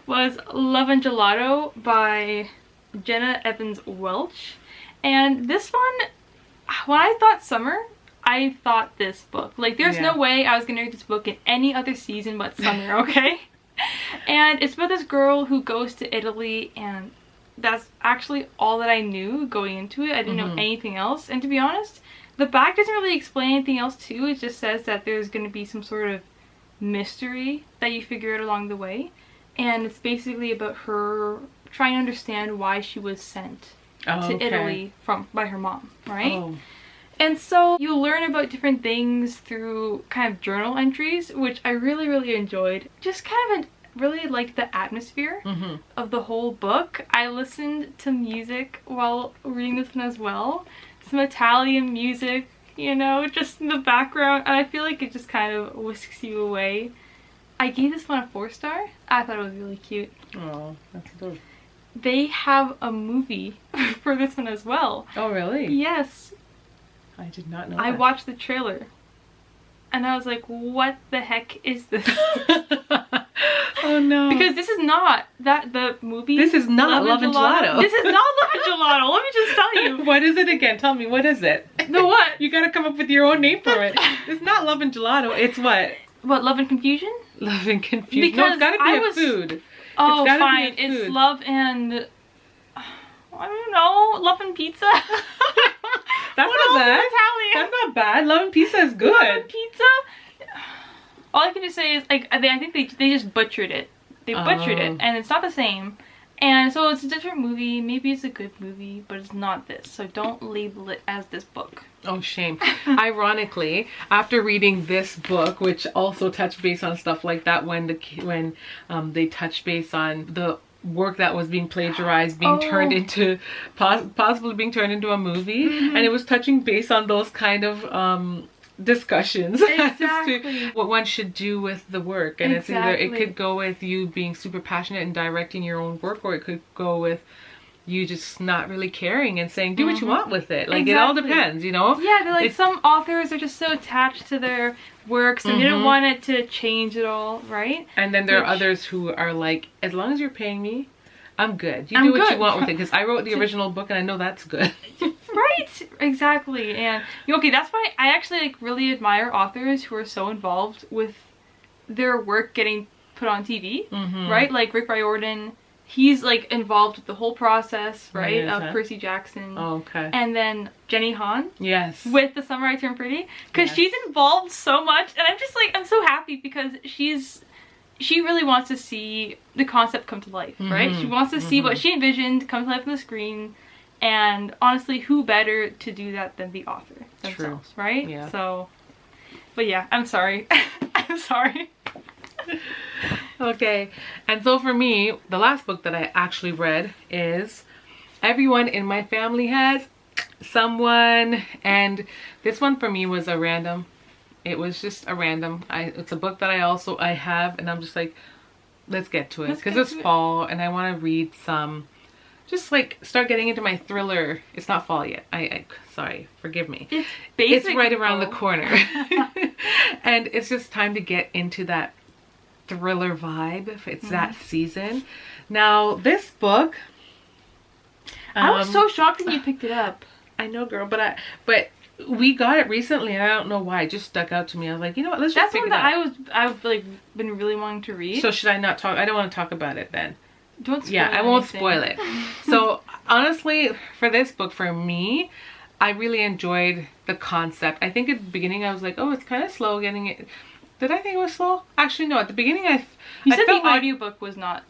was Love and Gelato by Jenna Evans Welch. And this one, when I thought summer, I thought this book. Like, there's no way I was gonna read this book in any other season but summer, okay? And it's about this girl who goes to Italy, and that's actually all that I knew going into it. I didn't know anything else. And to be honest, the back doesn't really explain anything else too. It just says that there's gonna be some sort of mystery that you figure out along the way. And it's basically about her trying to understand why she was sent to Italy by her mom, right? Oh. And so you learn about different things through kind of journal entries, which I really, really enjoyed. Just kind of really liked the atmosphere of the whole book. I listened to music while reading this one as well. Some Italian music, you know, just in the background. And I feel like it just kind of whisks you away. I gave this one a 4-star. I thought it was really cute. Oh, that's good. They have a movie for this one as well. Oh, really? Yes. I did not know I that. watched the trailer. And I was like, what the heck is this? Oh, no. Because this is not the movie. This is not Love and Gelato. This is not Love and Gelato. Let me just tell you. What is it again? Tell me, what is it? The what? You gotta come up with your own name for it. It's not Love and Gelato. It's what? What, Love and Confusion? Love and Confusion. Because no, it's gotta be a food. Oh, fine. It's Love and... I don't know. Love and Pizza? That's not bad. Italian? That's not bad. Love and Pizza is good. Love and Pizza? All I can just say is, like, I think they just butchered it. They butchered it, and it's not the same. And so it's a different movie. Maybe it's a good movie, but it's not this. So don't label it as this book. Oh, shame. Ironically, after reading this book, which also touched base on stuff like that, when they touched base on the work that was being plagiarized being turned into possibly being turned into a movie, and it was touching base on those kind of discussions as to what one should do with the work. And it's either, it could go with you being super passionate and directing your own work, or it could go with you just not really caring and saying do what you want with it. Like, it all depends, you know? Yeah, they're like, some authors are just so attached to their works and they didn't want it to change at all, right? And then there are others who are like, as long as you're paying me, I'm good. You do what you want with it, because I wrote the original book and I know that's good. Right, exactly. And okay, that's why I actually like really admire authors who are so involved with their work getting put on TV, right? Like Rick Riordan, he's like involved with the whole process, right, is of that? Percy Jackson. Oh, okay. And then Jenny Han Yes. with The Summer I Turned Pretty, because Yes. she's involved so much, and I'm just like, I'm so happy because she really wants to see the concept come to life, right? She wants to see what she envisioned come to life on the screen, and honestly, who better to do that than the author themselves, right? Yeah. So, but yeah, I'm sorry. I'm sorry. Okay, and so for me, the last book that I actually read is Everyone in My Family Has Someone, and this one for me was a random. It was just a random. It's a book that I have, and I'm just like, let's get to it because it's fall, and I want to read some. Just like start getting into my thriller. It's not fall yet. Sorry, forgive me. It's right around the corner, and it's just time to get into that thriller vibe if it's that season. Now this book, I was so shocked when you picked it up. I know, girl, but we got it recently, and I don't know why. It just stuck out to me. I was like, you know what? Let's just pick it up. That's one that I've like been really wanting to read. So should I not talk? I don't want to talk about it then. Don't spoil Yeah, I won't anything. spoil it. So honestly, for this book, for me, I really enjoyed the concept. I think at the beginning I was like, oh, it's kind of slow getting it. Did I think it was slow? Actually, no. At the beginning, You said the felt like- audiobook was not.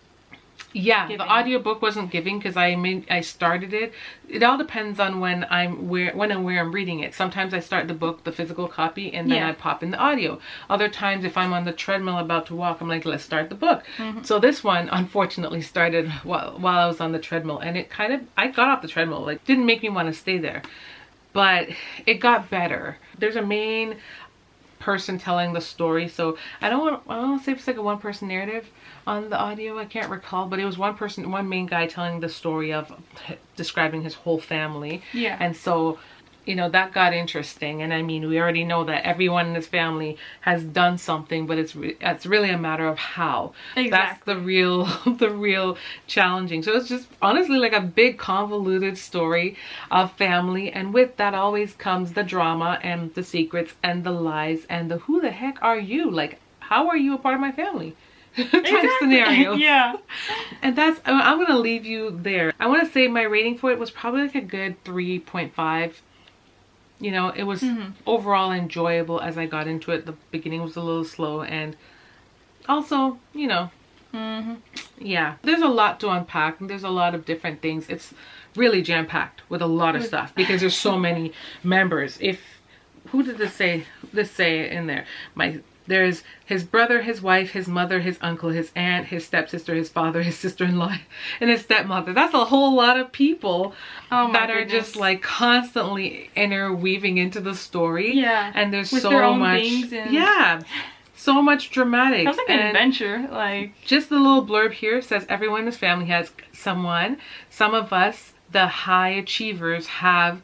Yeah, giving. the audiobook wasn't giving because I started it. It all depends on when and where I'm reading it. Sometimes I start the book, the physical copy, and then I pop in the audio. Other times, if I'm on the treadmill about to walk, I'm like, let's start the book. So this one, unfortunately, started while I was on the treadmill, and I got off the treadmill. Like, didn't make me want to stay there, but it got better. There's a main person telling the story, so I don't want to say if it's like a one-person narrative on the audio. I can't recall, but it was one main guy telling the story of describing his whole family. Yeah. And so, you know, that got interesting. And I mean, we already know that everyone in his family has done something, but it's really a matter of how. Exactly. That's the real challenging. So it's just honestly like a big convoluted story of family, and with that always comes the drama and the secrets and the lies and the who the heck are you? Like, how are you a part of my family? Type scenario. Yeah. And I'm going to leave you there. I want to say my rating for it was probably like a good 3.5. You know, it was overall enjoyable as I got into it. The beginning was a little slow, and also, you know, yeah, there's a lot to unpack, and there's a lot of different things. It's really jam-packed with a lot of stuff because there's so many members. Who did this say in there? There's his brother, his wife, his mother, his uncle, his aunt, his stepsister, his father, his sister-in-law, and his stepmother. That's a whole lot of people that are just like constantly interweaving into the story. Yeah. And there's With so their own much. things and... Yeah. So much dramatic. Sounds like an adventure. Like, just the little blurb here says everyone in this family has someone. Some of us, the high achievers, have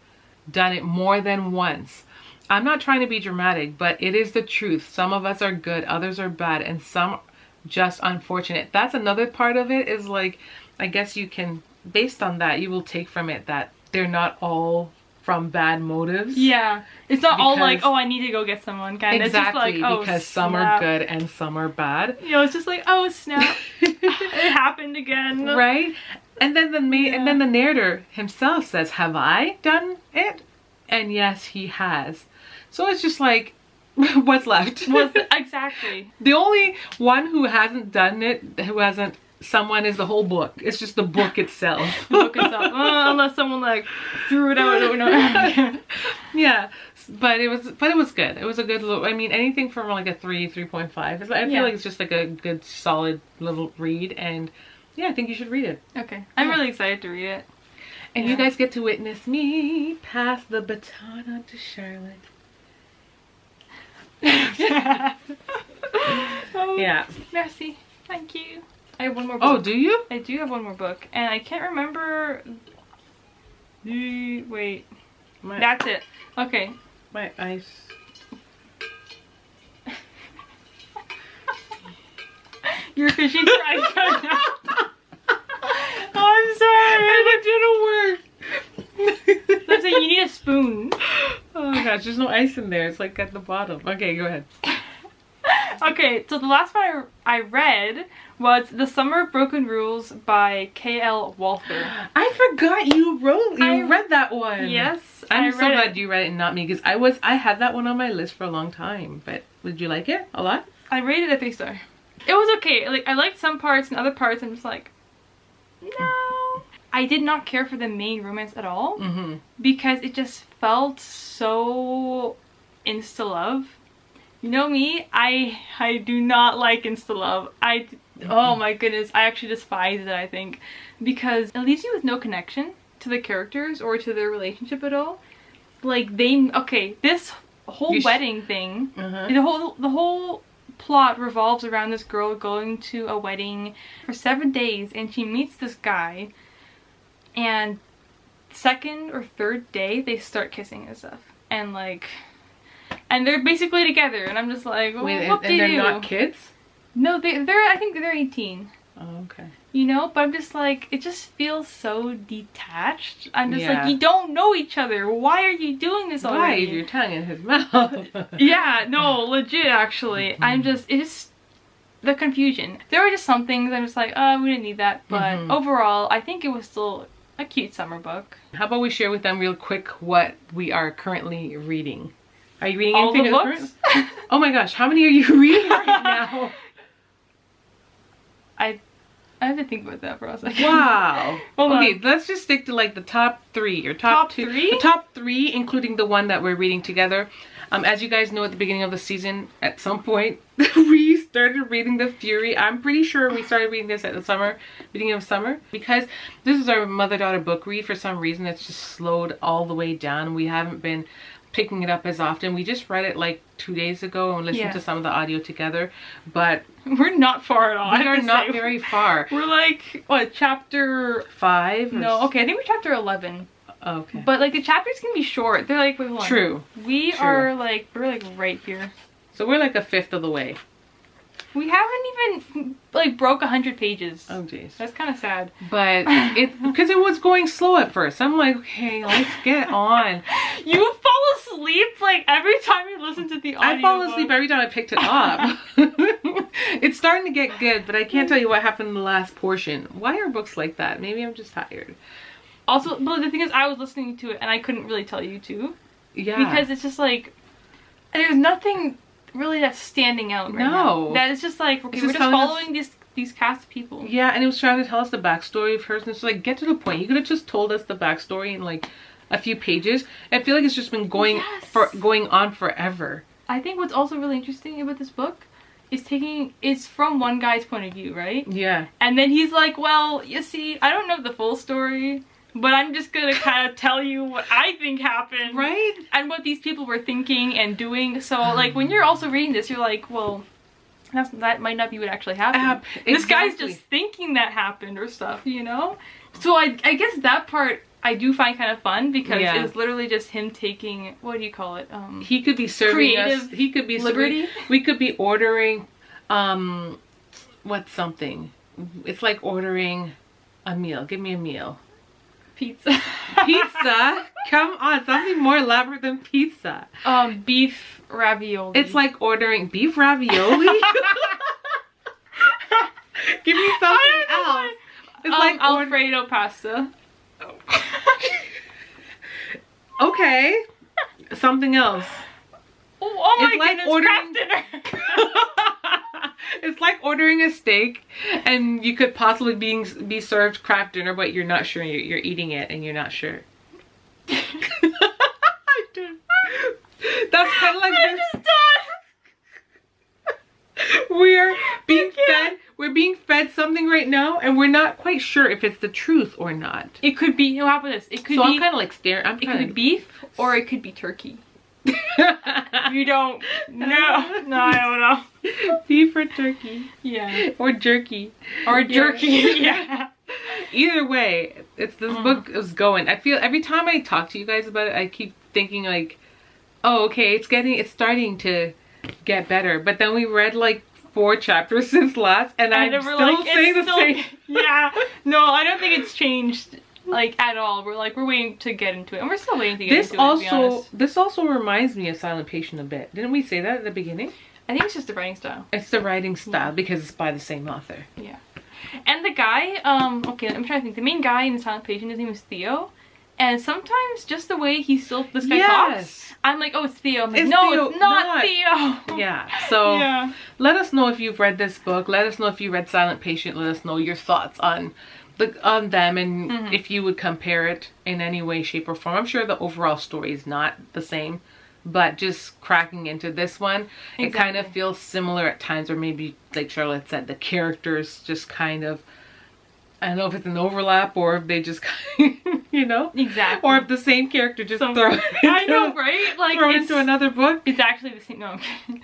done it more than once. I'm not trying to be dramatic, but it is the truth. Some of us are good, others are bad, and some just unfortunate. That's another part of it, is like, I guess you can, based on that, you will take from it that they're not all from bad motives. yeah. It's not all like, oh, I need to go get someone kind of. Exactly, it's just like, oh, because some are good and some are bad. You know, it's just like, oh, snap. It happened again. Right? And then and then the narrator himself says, have I done it? And yes, he has. So it's just like, what's left? Exactly. The only one who hasn't done it, someone is the whole book. It's just the book itself. The book itself. Unless someone like threw it out. I don't know. Yeah. But it was good. It was a good little, I mean, anything from like a 3.5. I feel like it's just like a good solid little read, and yeah, I think you should read it. Okay. I'm really excited to read it. And you guys get to witness me pass the baton on to Charlotte. Oh, Yeah. Merci. Thank you. I have one more book. Oh, do you? I do have one more book, and I can't remember wait. That's it. Okay. My ice. You're fishing for ice cream now. Oh, I'm sorry. And it didn't work. I'm saying you need a spoon. Oh my gosh, there's no ice in there. It's like at the bottom. Okay, go ahead. Okay, so the last one I read was The Summer of Broken Rules by K.L. Walther. I forgot you read that one. Yes, I'm so glad you read it and not me, because I had that one on my list for a long time. But did you like it a lot? I rated it a 3-star. It was okay. Like, I liked some parts, and other parts I'm just like, no. I did not care for the main romance at all, because it just felt so insta-love. You know me, I do not like insta-love. Oh my goodness, I actually despise it, I think, because it leaves you with no connection to the characters or to their relationship at all. Like, this whole wedding thing, the whole plot revolves around this girl going to a wedding for 7 days, and she meets this guy, and second or third day they start kissing and stuff, and like, and they're basically together, and I'm just like, well, wait, what and they're not kids? No, I think they're 18. Oh, okay. You know, but I'm just like, it just feels so detached. I'm just like, you don't know each other. Why are you doing this already? Why is your tongue in his mouth? Yeah, no, legit, actually. it's just the confusion. There were just some things I'm just like, oh, we didn't need that. But overall, I think it was still a cute summer book. How about we share with them real quick what we are currently reading? Are you reading all anything the books? Oh my gosh, how many are you reading right now? I have to think about that for a second. Wow. Okay, let's just stick to like the top 3 or top 2. Three? The top 3, including the one that we're reading together. As you guys know, at the beginning of the season, at some point, we started reading The Fury. I'm pretty sure we started reading this at the beginning of summer, because this is our mother-daughter book read. For some reason, it's just slowed all the way down. We haven't been picking it up as often. We just read it like 2 days ago and listened to some of the audio together, but we're not far at all. We are not very far. We're like, what, chapter 5? No, okay, I think we're chapter 11. Okay. But like the chapters can be short. They're like, wait, hold on. True. We're like right here. So we're like a 5th of the way. We haven't even like broke 100 pages. Oh jeez. That's kind of sad. But because it was going slow at first. I'm like, okay, let's get on. You fall asleep like every time you listen to the audio. I fall asleep every time I picked it up. It's starting to get good, but I can't tell you what happened in the last portion. Why are books like that? Maybe I'm just tired. Also, but the thing is, I was listening to it and I couldn't really tell you too. Yeah. Because it's just like, there's nothing really that's standing out right now. That is just like, okay, we're just following these cast of people. Yeah, and it was trying to tell us the backstory of hers, and it's like, get to the point. You could have just told us the backstory in like a few pages. I feel like it's just been going on forever. I think what's also really interesting about this book is it's from one guy's point of view, right? Yeah. And then he's like, well, you see, I don't know the full story, but I'm just gonna kind of tell you what I think happened. Right? And what these people were thinking and doing. So, like, when you're also reading this, you're like, well, that might not be what actually happened. This guy's just thinking that happened or stuff, you know? So I guess that part I do find kind of fun, because it's literally just him taking, what do you call it? He could be serving us. He could be liberty. We could be ordering, what's something? It's like ordering a meal. Give me a meal. Pizza. Pizza? Come on, something more elaborate than pizza. Beef ravioli. It's like ordering beef ravioli? Give me something else. It's like Alfredo pasta. Okay. Something else. Oh my it's like goodness, ordering dinner. It's like ordering a steak, and you could possibly be served craft dinner, but you're not sure. You're eating it, and you're not sure. That's kind of like we're being fed. We're being fed something right now, and we're not quite sure if it's the truth or not. It could be. How about this? It could be. I'm kind of like staring. It could be beef, or it could be turkey. You don't know. No, I don't know. Beef or turkey. Yeah. Or jerky. Or jerky. Yeah. Either way, this book is going. I feel every time I talk to you guys about it, I keep thinking like, oh, okay, it's starting to get better. But then we read like 4 chapters since last, and I'm still saying the same. Yeah. No, I don't think it's changed. Like at all. We're waiting to get into it, and we're still waiting to get into it, to be honest. This also reminds me of Silent Patient a bit. Didn't we say that at the beginning? I think it's just the writing style. It's the writing style because it's by the same author. Yeah. And the guy, okay, I'm trying to think. The main guy in the Silent Patient, his name is Theo. And sometimes just the way this guy talks, I'm like, oh, it's Theo. I'm like, It's no, Theo, it's not Theo. Yeah, so Yeah. let us know if you've read this book. Let us know if you read Silent Patient. Let us know your thoughts on them and if you would compare it in any way, shape, or form. I'm sure the overall story is not the same, but just cracking into this one, it kind of feels similar at times, or maybe like Charlotte said, the characters just kind of, I don't know if it's an overlap or if they just kind of, you know, Exactly. or if the same character just throw it I know, right? Like throw it into another book. It's actually the same. No, I'm kidding.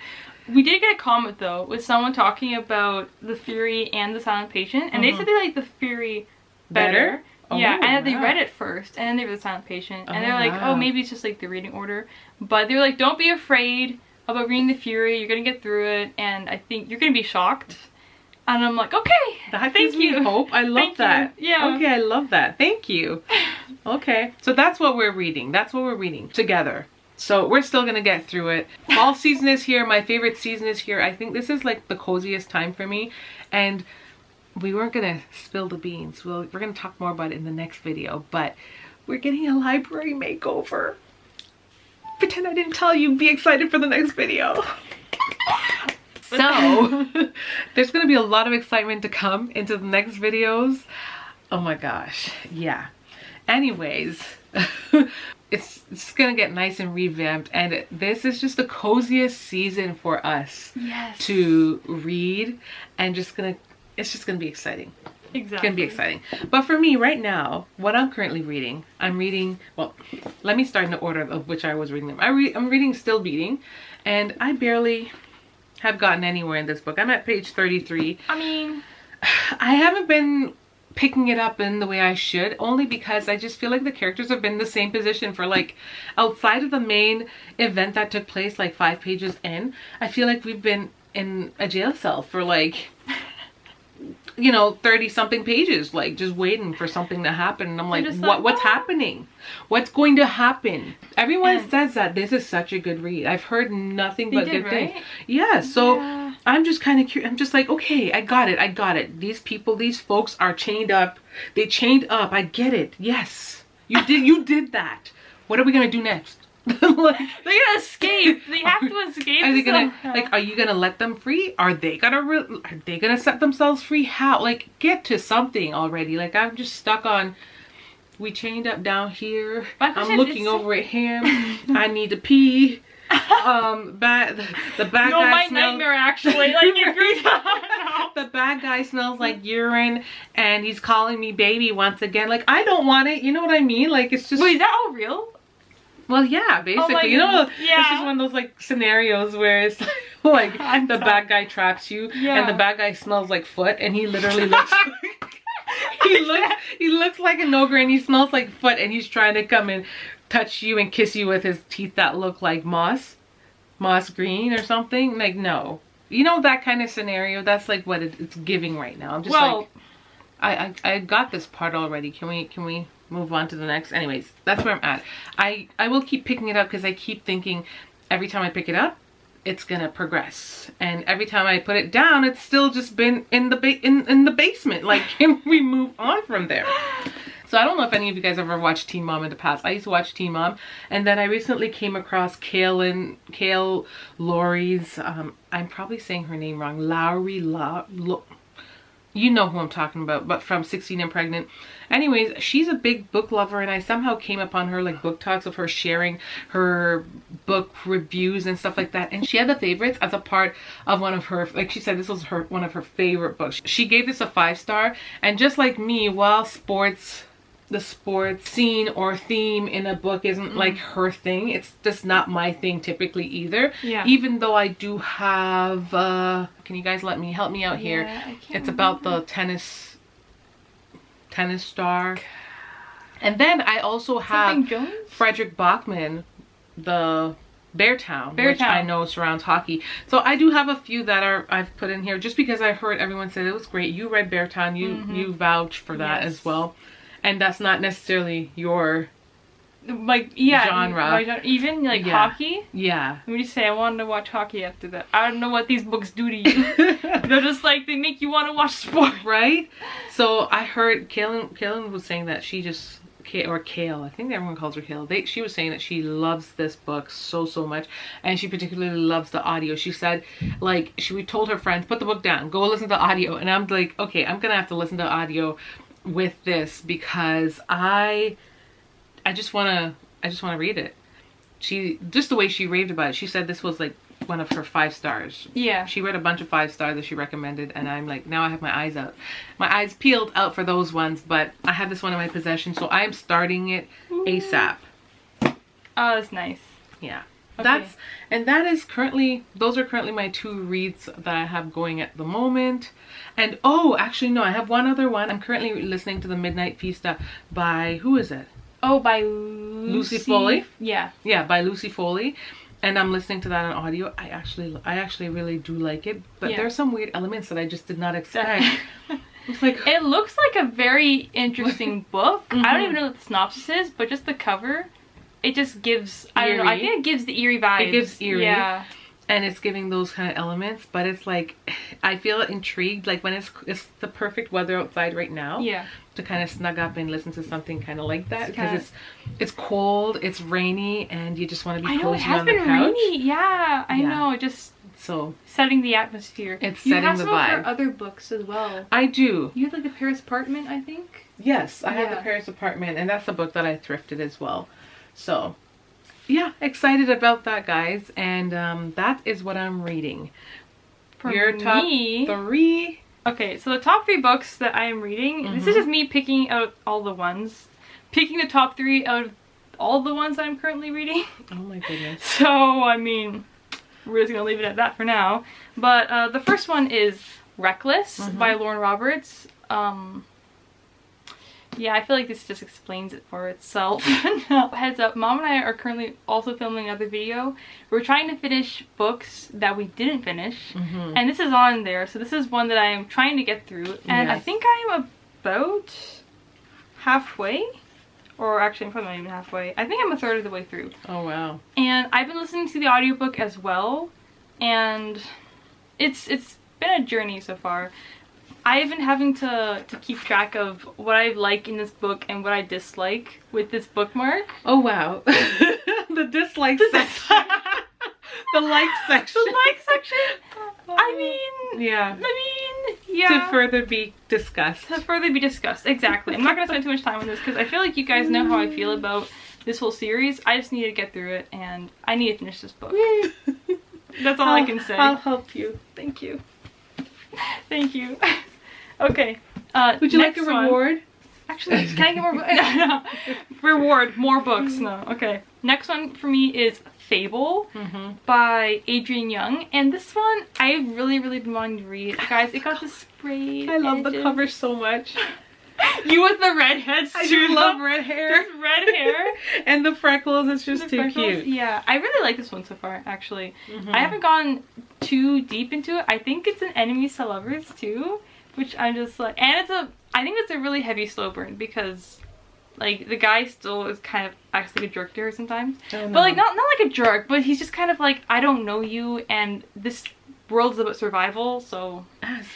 We did get a comment though with someone talking about the Fury and the Silent Patient, and they said they like the Fury better. Oh, yeah, and that they wow. read it first, and then they read the Silent Patient, and they're like, wow. oh, maybe it's just like the reading order. But they're like, don't be afraid about reading the Fury. You're gonna get through it, and I think you're gonna be shocked. And I'm like, okay, That thank gives me you. hope. I love Thank you. that. Yeah. Okay, I love that. Thank you. Okay, so that's what we're reading. That's what we're reading together. So we're still gonna get through it. Fall season is here. My favorite season is here. I think this is like the coziest time for me. And we weren't gonna spill the beans. We're gonna talk more about it in the next video. But we're getting a library makeover. Pretend I didn't tell you. Be excited for the next video. So there's gonna be a lot of excitement to come into the next videos. Oh my gosh, yeah. Anyways, it's gonna get nice and revamped, and this is just the coziest season for us to read, and it's just gonna be exciting. Exactly. It's gonna be exciting. But for me right now, what I'm currently reading, well, let me start in the order of which I was reading them. I'm reading Still Beating, and I barely have gotten anywhere in this book. I'm at page 33. I mean, I haven't been picking it up in the way I should, only because I just feel like the characters have been in the same position for like, outside of the main event that took place like 5 pages in, I feel like we've been in a jail cell for like, you know, 30 something pages, like just waiting for something to happen. And I'm like, what's happening? What's going to happen? Everyone says that this is such a good read. I've heard nothing but good things. Yeah, so I'm just kind of curious. I'm just like, okay, I got it. These people, these folks are chained up. They chained up. I get it. Yes, you did that. What are we gonna do next? Like, they're gonna escape. They have to escape. Are they gonna are you gonna let them free? Are they gonna set themselves free? How? Like, get to something already. Like, I'm just stuck on, we chained up down here. I'm looking over at him. I need to pee. The bad guy smells, nightmare actually. Like, the bad guy smells like urine, and he's calling me baby once again. Like, I don't want it. You know what I mean? Like, it's just. Wait, is that all real? Well, yeah, basically, you know, it's just one of those like scenarios where it's like the bad guy traps you, and the bad guy smells like foot, and he literally looks like, he looks like an ogre, and he smells like foot, and he's trying to come and touch you and kiss you with his teeth that look like moss green or something. Like, no, you know, that kind of scenario. That's like what it's giving right now. I'm just like, I got this part already. Can we move on to the next? Anyways, that's where I'm at. I will keep picking it up because I keep thinking every time I pick it up, it's gonna progress, and every time I put it down, it's still just been in the basement. Like, can we move on from there? So I don't know if any of you guys ever watched Teen Mom in the past. I used to watch Teen Mom, and then I recently came across Kale Lowry's, I'm probably saying her name wrong, you know who I'm talking about, but from 16 and Pregnant. Anyways, she's a big book lover, and I somehow came upon her like book talks of her sharing her book reviews and stuff like that. And she had the favorites as a part of one of her, like she said, this was one of her favorite books. She gave this a 5-star, and just like me, while the sports scene or theme in a book isn't like her thing, it's just not my thing typically either. Yeah. Even though I do have can you guys help me out here? It's about the tennis star. And then I also have Frederick Bachman, the Beartown, which I know surrounds hockey. So I do have a few that I've put in here just because I heard everyone say it was great. You read Beartown, you vouch for that as well. And that's not necessarily your like yeah genre. Even like Yeah. hockey. Yeah. Let me just say, I wanted to watch hockey after that. I don't know what these books do to you. They're just like, they make you want to watch sport. Right? So I heard Kaylin was saying that she just, or Kale, I think everyone calls her Kale. She was saying that she loves this book so much, and she particularly loves the audio. She said, like, we told her friends, put the book down, go listen to audio. And I'm like, okay, I'm gonna have to listen to audio with this because I just wanna read it. She, just the way she raved about it, she said this was like one of her 5 stars. Yeah. She read a bunch of 5 stars that she recommended, and I'm like, now I have my eyes out. My eyes peeled out for those ones, but I have this one in my possession, so I'm starting it ASAP. Oh, that's nice. Yeah. Okay. Those are currently my 2 reads that I have going at the moment. And oh, actually no, I have one other one. I'm currently listening to The Midnight Fiesta by, who is it? Oh, by Lucy Foley? Yeah. Yeah, by Lucy Foley. And I'm listening to that on audio. I actually really do like it, but Yeah. there are some weird elements that I just did not expect. It's like, It looks like a very interesting book. I don't even know what the synopsis is, but just the cover, it just gives, I don't know, I Eerie. think it gives the eerie vibes. It gives eerie. Yeah. and it's giving those kind of elements, but it's like, I feel intrigued, like when it's the perfect weather outside right now. Yeah. To kind of snug up and listen to something kind of like that, It's because kinda- it's cold, it's rainy, and you just want to be I know, it cozy has on the been couch. rainy. Yeah, I Yeah. know. Just So setting the atmosphere. It's you setting have the some of vibe. her other books as well. I do. You have like the Paris Apartment, I think. Yes, I have Yeah. the Parrish Apartment, and that's the book that I thrifted as well. So, yeah, excited about that, guys. And that is what I'm reading. For Your top me, 3. okay, so the top 3 books that I am reading, this is just me picking out all the ones. Picking the top 3 out of all the ones that I'm currently reading. Oh my goodness. So, I mean, we're just gonna leave it at that for now. But the first one is Reckless by Lauren Roberts. Yeah, I feel like this just explains it for itself. Heads up, Mom and I are currently also filming another video. We're trying to finish books that we didn't finish. And this is on there, so this is one that I am trying to get through. And I Yes. think I'm about halfway. Or actually, I'm probably not even halfway. I think I'm a third of the way through. Oh wow. And I've been listening to the audiobook as well. And it's been a journey so far. I've been having to keep track of what I like in this book and what I dislike with this bookmark. Oh wow. The dislike section. The like section. The like section? I mean, Yeah. yeah. To further be discussed. To further be discussed, exactly. I'm not going to spend too much time on this because I feel like you guys know how I feel about this whole series. I just need to get through it and I need to finish this book. That's all I can say. I'll help you. Thank you. Thank you. Okay. Would you like a next one. reward? Actually, can I get more books? No. Reward, more books. No. Okay. Next one for me is Fable by Adrian Young. And this one, I've really been wanting to read. Guys, it got this sprayed I love the edges. cover so much. You with the redheads I too. do love red hair. Just red hair. And the freckles, it's just The too freckles. cute. Yeah, I really like this one so far, actually. I haven't gone too deep into it. I think it's an enemies to lovers too, which I'm just like, and I think it's a really heavy slow burn because like the guy still is kind of acts like a jerk to her sometimes. Oh, no. But like not like a jerk, but he's just kind of like, I don't know you and this world is about survival, so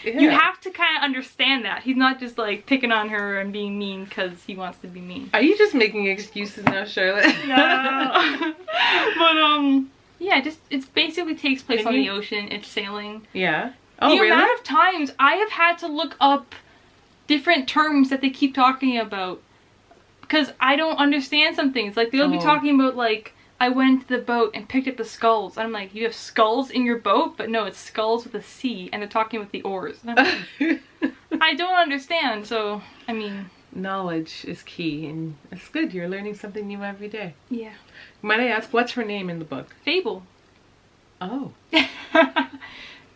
you have to kind of understand that. He's not just like picking on her and being mean because he wants to be mean. Are you just making excuses now, Charlotte? No. But yeah, it basically takes place Can on you- the ocean. It's sailing. Yeah. Oh, The really? amount of times I have had to look up different terms that they keep talking about because I don't understand some things. Like they'll be Oh. talking about like, I went to the boat and picked up the skulls. I'm like, you have skulls in your boat? But no, it's skulls with a C, and they're talking with the oars. And I'm like, I don't understand, so, I mean... Knowledge is key, and it's good. You're learning something new every day. Yeah. Might I ask, what's her name in the book? Fable. Oh.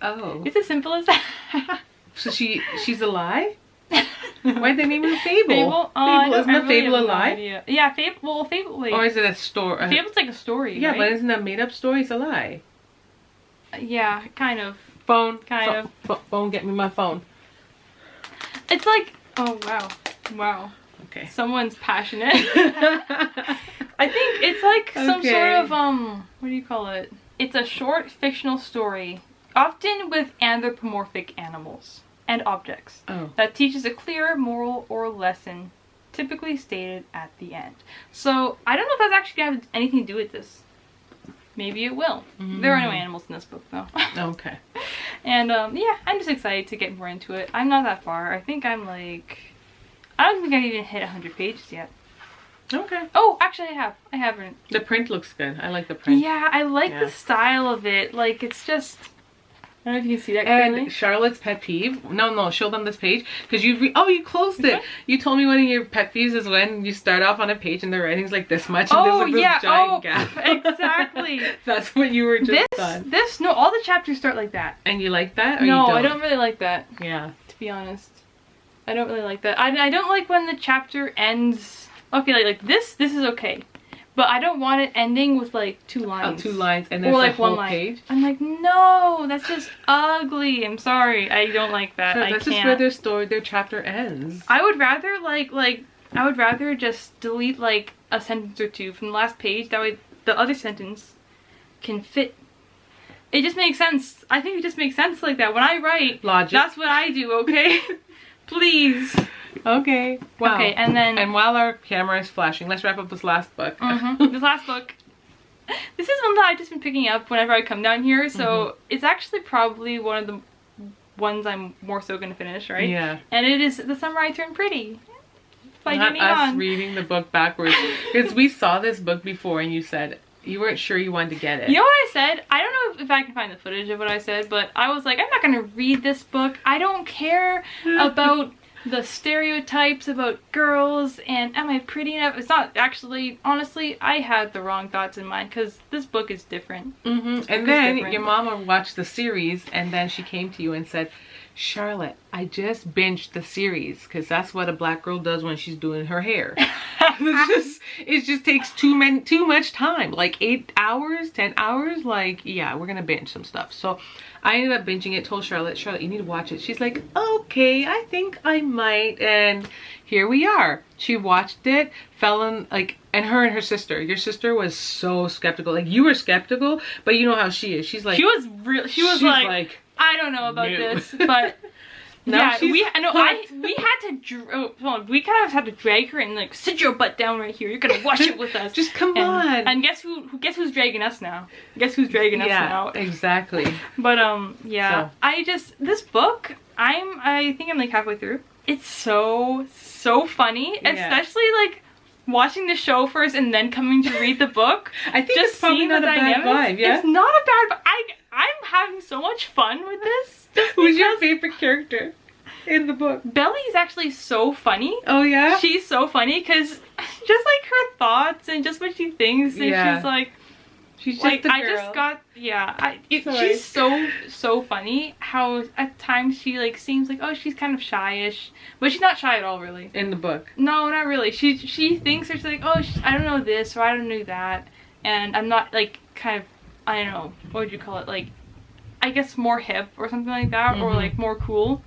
Oh. It's as simple as that. So she's a lie? Why'd they name her Fable? Fable? Fable. Isn't a Fable a lie? Idea. Yeah, Fable. Well, Fable. Like, Or is it a story? Fable's like a story. Yeah, right? but isn't a made-up story a lie? Yeah, kind of. Phone. Kind of. Phone, get me my phone. It's like, oh wow, wow. Okay. Someone's passionate. I think it's like some Okay. sort of what do you call it? It's a short fictional story, often with anthropomorphic animals and objects, that teaches a clear moral or lesson, typically stated at the end. So I don't know if that's actually gonna have anything to do with this. Maybe it will. There are no animals in this book though. Okay. And yeah, I'm just excited to get more into it. I'm not that far. I think I'm like, I don't think I've even hit 100 pages yet. Okay. Oh, actually I haven't. The print looks good. I like the print. Yeah, I like the style of it. Like, it's just, I don't know if you can see that clearly. And Charlotte's pet peeve. No, show them this page. Because you closed it. You told me one of your pet peeves is when you start off on a page and the writing's like this much and there's like this giant gap. Exactly. That's what you were just done. No, all the chapters start like that. And you like that? Or No, you don't? I don't really like that. Yeah. To be honest. I don't really like that. I don't like when the chapter ends. Okay, like this is okay. But I don't want it ending with like 2 lines. Oh, 2 lines and then or like the whole 1 line. page? I'm like, no, that's just ugly. I'm sorry. I don't like that. Sure, I that's can't. just where their chapter ends. I would rather I would rather just delete like a sentence or 2 from the last page. That way the other sentence can fit. It just makes sense. I think it just makes sense like that. When I write, Logic. that's what I do, okay? Please. Okay. Wow. Okay, and then... And while our camera is flashing, let's wrap up this last book. This last book. This is one that I've just been picking up whenever I come down here, so it's actually probably one of the ones I'm more so going to finish, right? Yeah. And it is The Summer I Turned Pretty by Not Jenny us Han. reading the book backwards. Because we saw this book before and you said you weren't sure you wanted to get it. You know what I said? I don't know if I can find the footage of what I said, but I was like, I'm not going to read this book. I don't care about the stereotypes about girls and am I pretty enough. It's not actually, honestly, I had the wrong thoughts in mind because this book is different. And then your mama watched the series and then she came to you and said, Charlotte, I just binged the series because that's what a black girl does when she's doing her hair. It just takes too much time, like 8 hours, 10 hours. Like, yeah, we're gonna binge some stuff. So I ended up binging it, told Charlotte, you need to watch it. She's like, okay, I think I might. And here we are. She watched it, fell in, like, and her sister. Your sister was so skeptical. Like, you were skeptical, but you know how she is. She's like, she was like I don't know about this, but yeah, we kind of had to drag her and like, sit your butt down right here. You're gonna watch it with us. Just come on. And guess who's dragging us now? Guess who's dragging us now? Yeah, exactly. But yeah, so. This book, I think I'm like halfway through. It's so funny, especially like watching the show first and then coming to read the book. I think it's probably not a bad vibe. Yeah, it's not a bad vibe. I'm having so much fun with this. Who's your favorite character in the book? Belly's actually so funny. Oh yeah? She's so funny because just like her thoughts and just what she thinks and she's like... She's just a girl. I just got... Yeah. She's so funny how at times she like seems like, oh, she's kind of shy-ish. But she's not shy at all, really. In the book? No, not really. She thinks she's like, oh, I don't know this or I don't know that. And I'm not like kind of... I don't know, what would you call it, like, I guess more hip or something like that, or like more cool.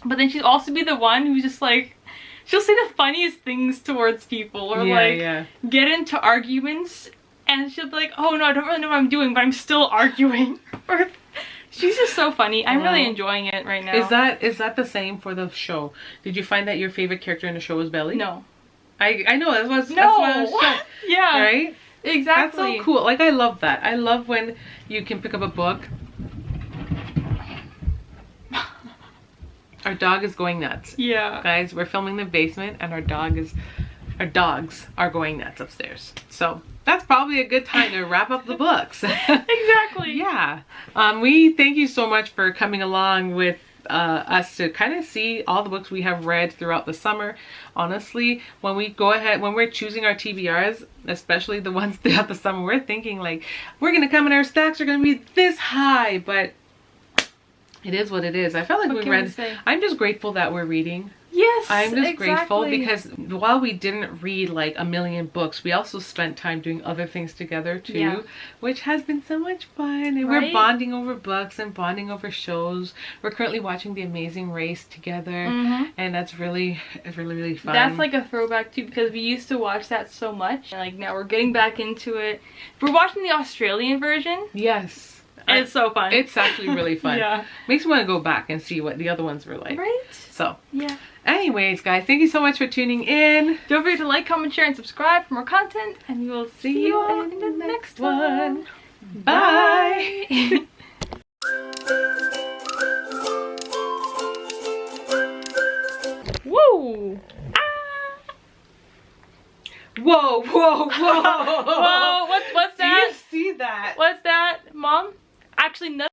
But then she'd also be the one who's just like, she'll say the funniest things towards people, or get into arguments, and she'll be like, oh no, I don't really know what I'm doing, but I'm still arguing. Or she's just so funny. I'm really enjoying it right now. Is that the same for the show? Did you find that your favorite character in the show was Belly? No. I know, that's why I was shocked. Yeah. Right? Exactly. That's so cool. Like, I love that. I love when you can pick up a book. Our dog is going nuts. Yeah. Guys, we're filming the basement and our dogs are going nuts upstairs. So that's probably a good time to wrap up the books. Exactly. Yeah. We thank you so much for coming along with us to kind of see all the books we have read throughout the summer. Honestly, when we're choosing our TBRs, especially the ones throughout the summer, we're thinking like, we're gonna come and our stacks are gonna be this high, but it is what it is. I felt like I'm just grateful that we're reading. Yes, I'm just grateful exactly. because while we didn't read like a million books, we also spent time doing other things together too, Yeah. which has been so much fun. And Right? we're bonding over books and bonding over shows. We're currently watching The Amazing Race together, and that's really fun. That's like a throwback too, because we used to watch that so much. Like now we're getting back into it. We're watching the Australian version. yes. And it's so fun. It's actually really fun. Yeah. Makes me want to go back and see what the other ones were like. Right? So, Yeah. anyways, guys, thank you so much for tuning in. Don't forget to like, comment, share, and subscribe for more content. And we will see you all in the next one. Bye. Woo! Whoa, whoa, whoa. Whoa, what's Do you that? see that? What's that, Mom? Actually, no.